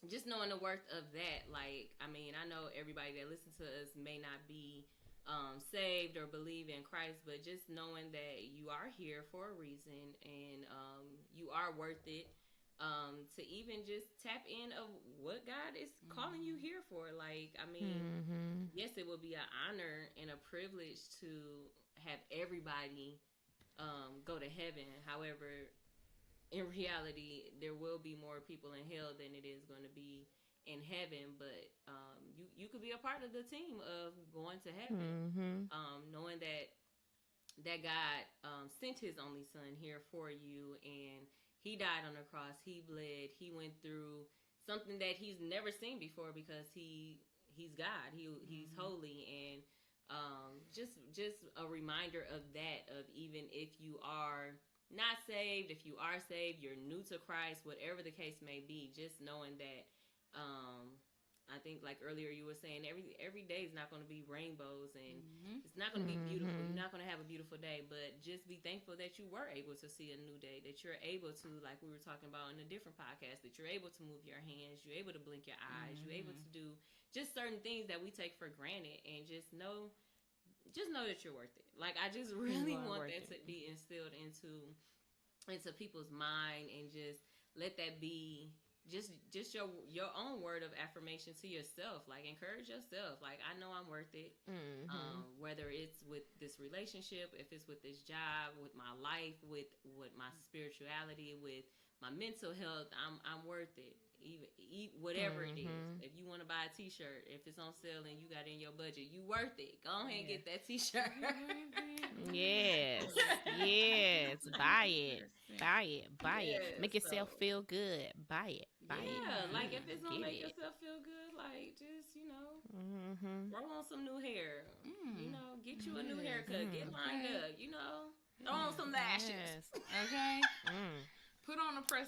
just knowing the worth of that. Like, I mean, I know everybody that listens to us may not be saved or believe in Christ, but just knowing that you are here for a reason and you are worth it, to even just tap in of what God is calling you here for. Like, I mean, yes, it would be an honor and a privilege to have everybody go to heaven. However, in reality, there will be more people in hell than it is going to be in heaven. But you could be a part of the team of going to heaven, knowing that God sent His only Son here for you, and He died on the cross. He bled. He went through something that He's never seen before because He's God. He's holy, and just a reminder of that. Of even if you are not saved, if you are saved, you're new to Christ, whatever the case may be, just knowing that, I think like earlier you were saying, every day is not going to be rainbows, and it's not going to be beautiful. You're not going to have a beautiful day, but just be thankful that you were able to see a new day, that you're able to, like we were talking about in a different podcast, that you're able to move your hands, you're able to blink your eyes, you're able to do just certain things that we take for granted, and just know that you're worth it. Like, I just really want that to be instilled into people's mind, and just let that be just your own word of affirmation to yourself. Like, encourage yourself. Like, I know I'm worth it. Whether it's with this relationship, if it's with this job, with my life, with my spirituality, with my mental health, I'm worth it. Eat whatever it is. If you want to buy a t-shirt, if it's on sale and you got it in your budget, you worth it. Go ahead and get that t-shirt. Yes. Buy it. Make yourself feel good. Buy it. Like, if it's gonna make yourself feel good, like, just, grow on some new hair. Get you a new haircut. Get lined up. Throw on some lashes. Okay. Put on a press on.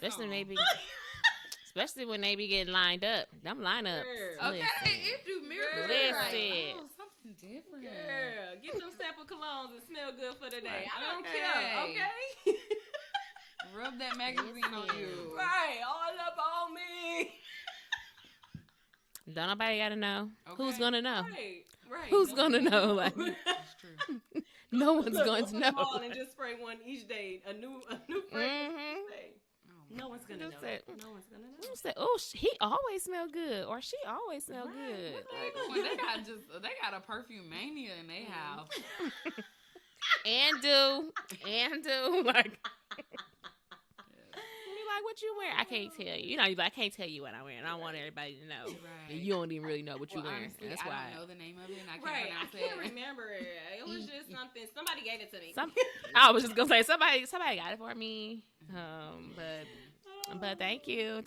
Especially when they be getting lined up. Them lineups. Okay, if you mirror, listen. Something different. Girl, get some sample colognes and smell good for the day. I don't care. Okay. Rub that magazine on you. Right, all up on me. Don't nobody gotta know. Okay. Who's gonna know? Right. Who's gonna know? Like, that's true. No one's going to know. And just spray one each day. A new fragrance each day. No one's gonna know. No one's gonna know. You say, "Oh, he always smell good," or "She always smell good." Well, they got a perfume mania in their house. and do like. Like, what you wearing? I can't tell you. I can't tell you what I'm wearing. I don't want everybody to know. Right. You don't even really know what you're wearing. Honestly, that's why. I don't know the name of it, and I can't pronounce it. I can't remember it. It was just something. Somebody gave it to me. I was just gonna say somebody got it for me. But thank you.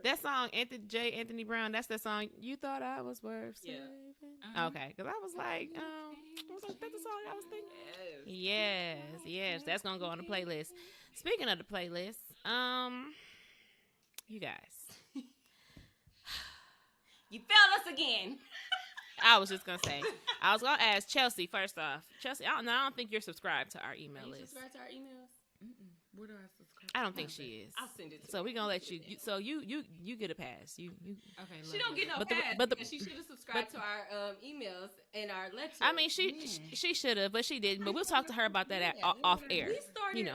That song, Anthony Brown. That's the song. You thought I was worth saving. Okay, because I was like, that's the song I was thinking. Yes. That's gonna go on the playlist. Speaking of the playlist, you guys, you failed us again. I was just gonna say, I was gonna ask Chelsea first off. Chelsea, I don't think you're subscribed to our email list. Subscribe to our emails? Where do I subscribe? I don't think she is. I'll send it to so we're gonna let you. So you get a pass. You. Okay. She don't get no pass. Because she should have subscribed to our emails and our lectures. I mean, she should have, but she didn't. But we'll talk to her about that off air. We started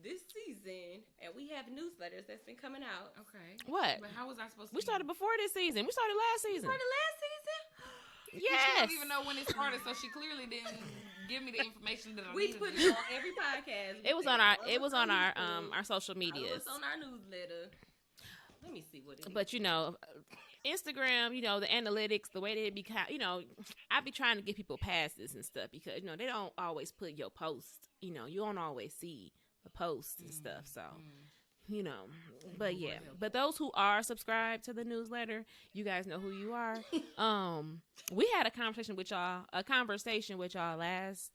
this season, and we have newsletters that's been coming out. Okay. What? But how was I supposed to? We started before this season. We started last season. Yes. She don't even know when it started, so she clearly didn't give me the information that I needed. We put it on every podcast. It was on our social medias. It was on our newsletter. Let me see what it is. But Instagram, the analytics, the way they be, I be trying to get people passes and stuff because they don't always put your post. You don't always see the posts and stuff. So. But those who are subscribed to the newsletter, you guys know who you are. We had a conversation with y'all last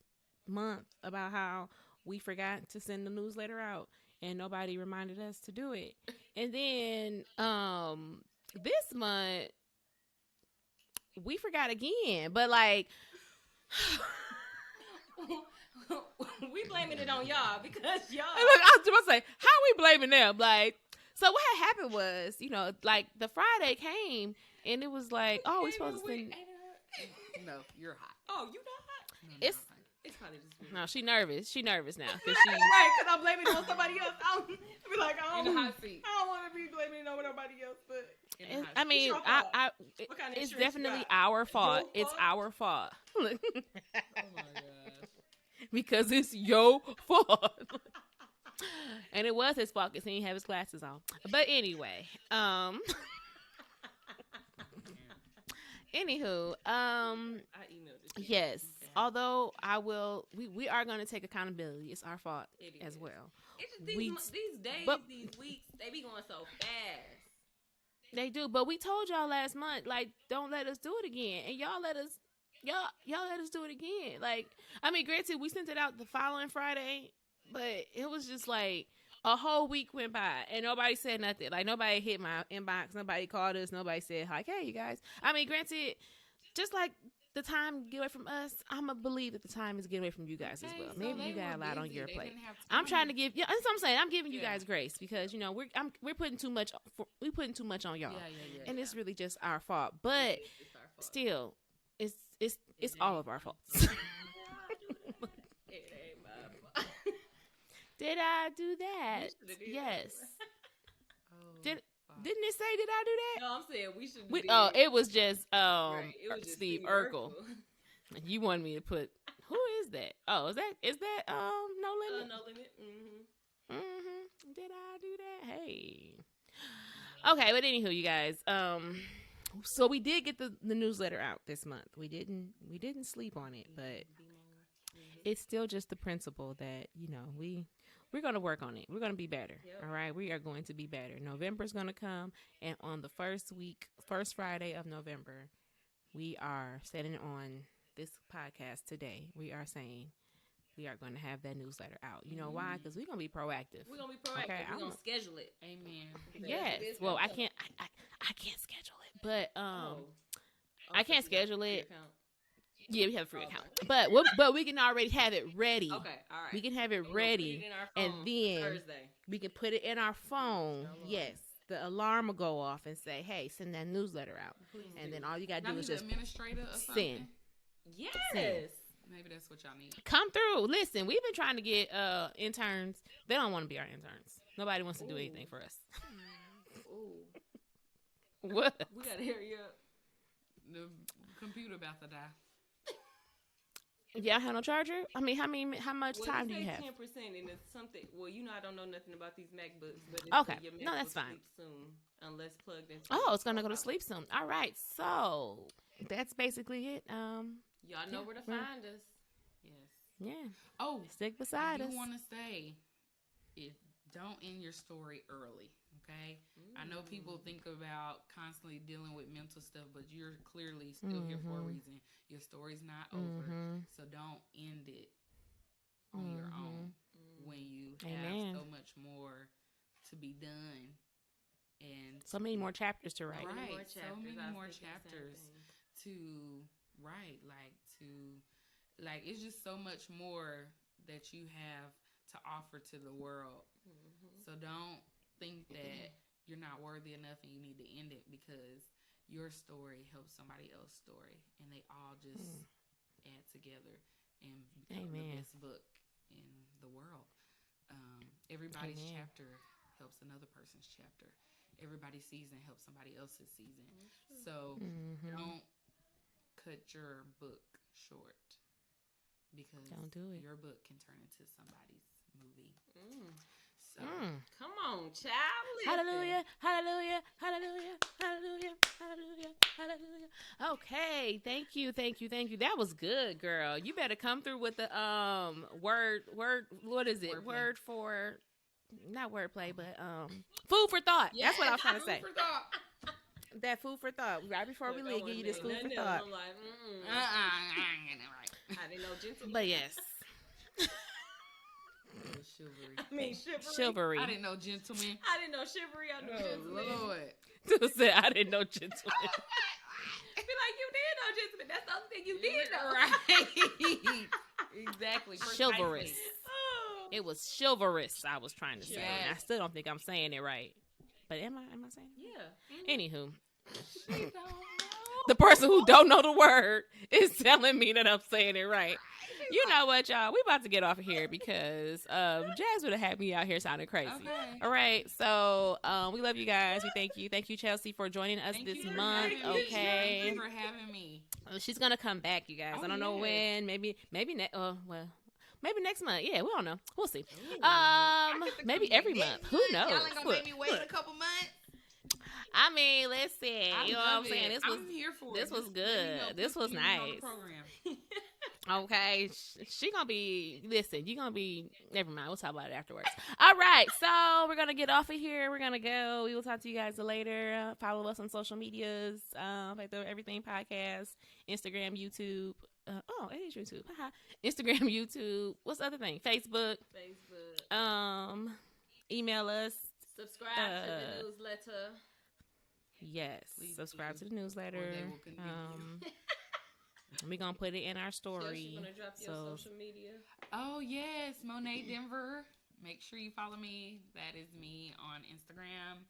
month about how we forgot to send the newsletter out and nobody reminded us to do it. And then this month we forgot again, but like we blaming it on y'all because y'all. Look, I was about to say, how we blaming them? Like, so what had happened was, like the Friday came and it was like, oh, we supposed to send. No, you're hot. Oh, you not hot? No, it's probably just weird. No, she nervous. She nervous now right, because I'm blaming it on somebody else. I'll be like, in the hot seat. I don't want to be blaming it on nobody else, but I mean, it's definitely our fault. It's our fault. Oh my gosh. Because it's your fault. And it was his fault because he didn't have his glasses on. But anyway, anywho, I emailed this. yes. Although we are going to take accountability. It's our fault as well. It's just We- these days, but- these weeks, they be going so fast. They do, but we told y'all last month, like, don't let us do it again, and y'all let us do it again. Like, I mean, granted, we sent it out the following Friday, but it was just like a whole week went by and nobody said nothing. Like, nobody hit my inbox, nobody called us, nobody said like, hey, you guys. I mean, granted, just like the time get away from us, I'm gonna believe that the time is getting away from you guys as well. So Maybe you they got a were lot on busy. your They plate. didn't have I'm time. trying to give, yeah, that's what I'm saying. I'm giving you Yeah. guys grace because we're putting too much. We putting too much on y'all, Yeah. and it's really just our fault. But It's our fault. still, it's It all ain't. of our faults. It ain't my fault. Did I do that? You shoulda did Yes. Oh, Did- fuck. Didn't it say? Did I do that? No, I'm saying we should. It was just Right, it was just Steve Urkel. You wanted me to put. Who is that? Oh, is that No Limit? No limit. Mm-hmm. Mm-hmm. Did I do that? Hey. Okay, but anywho, you guys. So we did get the newsletter out this month. We didn't sleep on it, but it's still just the principle that we're gonna work on it. We're gonna be better. Yep. All right, we are going to be better. November's gonna come, and on the first Friday of November, we are setting on this podcast today. We are saying we are going to have that newsletter out. You know why? Because we're gonna be proactive. We're gonna be proactive. Okay, We're I'm gonna a- schedule it. Amen. Yes. It's Well, I gonna can't. I can't schedule it, but Oh, I can't so you got schedule your it. account. yeah, we have a free Oh, account, okay. but we can already have it ready. Okay, all right. We can have We're it gonna ready. put it in our and phone then- Thursday. We can put it in our phone. Alarm. Yes, the alarm will go off and say, "Hey, send that newsletter out." And then all you gotta Y'all do need is an just administrator or send. something. Yes. Maybe that's what y'all need. come through. Listen, we've been trying to get interns. They don't want to be our interns. Nobody wants to do anything for us. Ooh, What? we gotta hurry up. The computer about to die. Y'all have no charger? I mean, how much Well, time do you have? 10%, and it's something. Well, I don't know nothing about these MacBooks, but it's Okay. your Mac No, that's will fine. sleep soon, unless plugged into. Oh, it's gonna go to sleep soon. All right, so that's basically it. Y'all know Yeah, where to yeah. find us. Yes. Yeah, Oh, stick I beside do us. want to say, don't end your story early. Okay. I know people think about constantly dealing with mental stuff, but you're clearly still here for a reason. Your story's not over, Mhm. so don't end it on your own when you have Amen. so much more to be done. And So many more chapters to write. Right. Many more so chapters. many I was more thinking the same chapters. thing. to write, like it's just so much more that you have to offer to the world. So don't think that you're not worthy enough and you need to end it, because your story helps somebody else's story, and they all just add together and become Amen. the best book in the world. Everybody's Amen. chapter helps another person's chapter. Everybody's season helps somebody else's season. So Mhm. don't cut your book short, because Don't do it. your book can turn into somebody's movie. Mm. So Come on, child. Listen. Hallelujah, hallelujah, hallelujah, hallelujah, hallelujah, hallelujah. Okay, thank you. That was good, girl. You better come through with the word. What is it? Wordplay. Word for, not wordplay, but food for thought. That's what I was trying to say. Food for thought. That food for thought. Right before we Look, I leave, give you this wasn't food for saying nothing else. thought. I'm like, I ain't getting it right. I didn't know gentlemen. But yes, Chivalry. I mean, chivalry. chivalry. I didn't know gentlemen. I didn't know chivalry. I knew Oh gentlemen. Lord. Said I didn't know gentlemen. I feel like you did know gentlemen. That's the only thing you did know. Right. Exactly. Chivalrous. Precisely. Oh. It was chivalrous. I was trying to say. Yes. And I still don't think I'm saying it right. But am I saying it? Yeah. Anywho, She don't know. the person who don't know the word is telling me that I'm saying it right. You know what, y'all? We about to get off of here because Jazz would have had me out here sounding crazy. Okay. All right, so we love you guys. We thank you. Thank you, Chelsea, for joining us Thank this you for month. having me. Okay, Thank you for having me. she's gonna come back, you guys. Oh, I don't know yeah. when. Maybe. Well, Maybe next month. Yeah, we don't know. We'll see. I get to Maybe come every next month. Who knows? Y'all ain't gonna make me wait a couple months. I mean, listen. I You know love what I'm saying? it. I'm here for this it. was Just good. let me know. This Please was keep me on the nice. program. Okay, she gonna be. Listen, you gonna be. Never mind. We'll talk about it afterwards. All right, so we're gonna get off of here. We're gonna go. We will talk to you guys later. Follow us on social medias. Like the Everything Podcast, Instagram, YouTube. It is YouTube. Instagram, YouTube. What's the other thing? Facebook. Email us. Subscribe to the newsletter. Yes. Please Subscribe do. to the newsletter. Or they will continue. We're gonna put it in our story. She's gonna drop your social media. Oh yes, Monet Denver. Make sure you follow me. That is me on Instagram.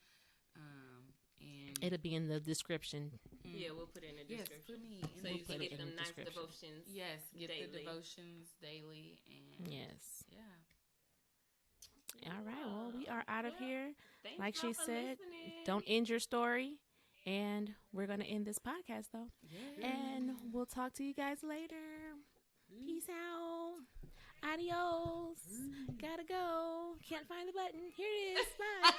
And It'll be in the description. Yeah, we'll put it in the yes, description. put me. So In you put can it get in them the nice description. devotions. yes, get daily. the devotions daily and Yes. yeah. All right. Well, we are out of here. Thanks Like she y'all for said, listening. don't end your story. And we're gonna end this podcast though. Yeah. And we'll talk to you guys later. Peace out. Adios. Gotta go. Can't find the button. Here it is. Bye.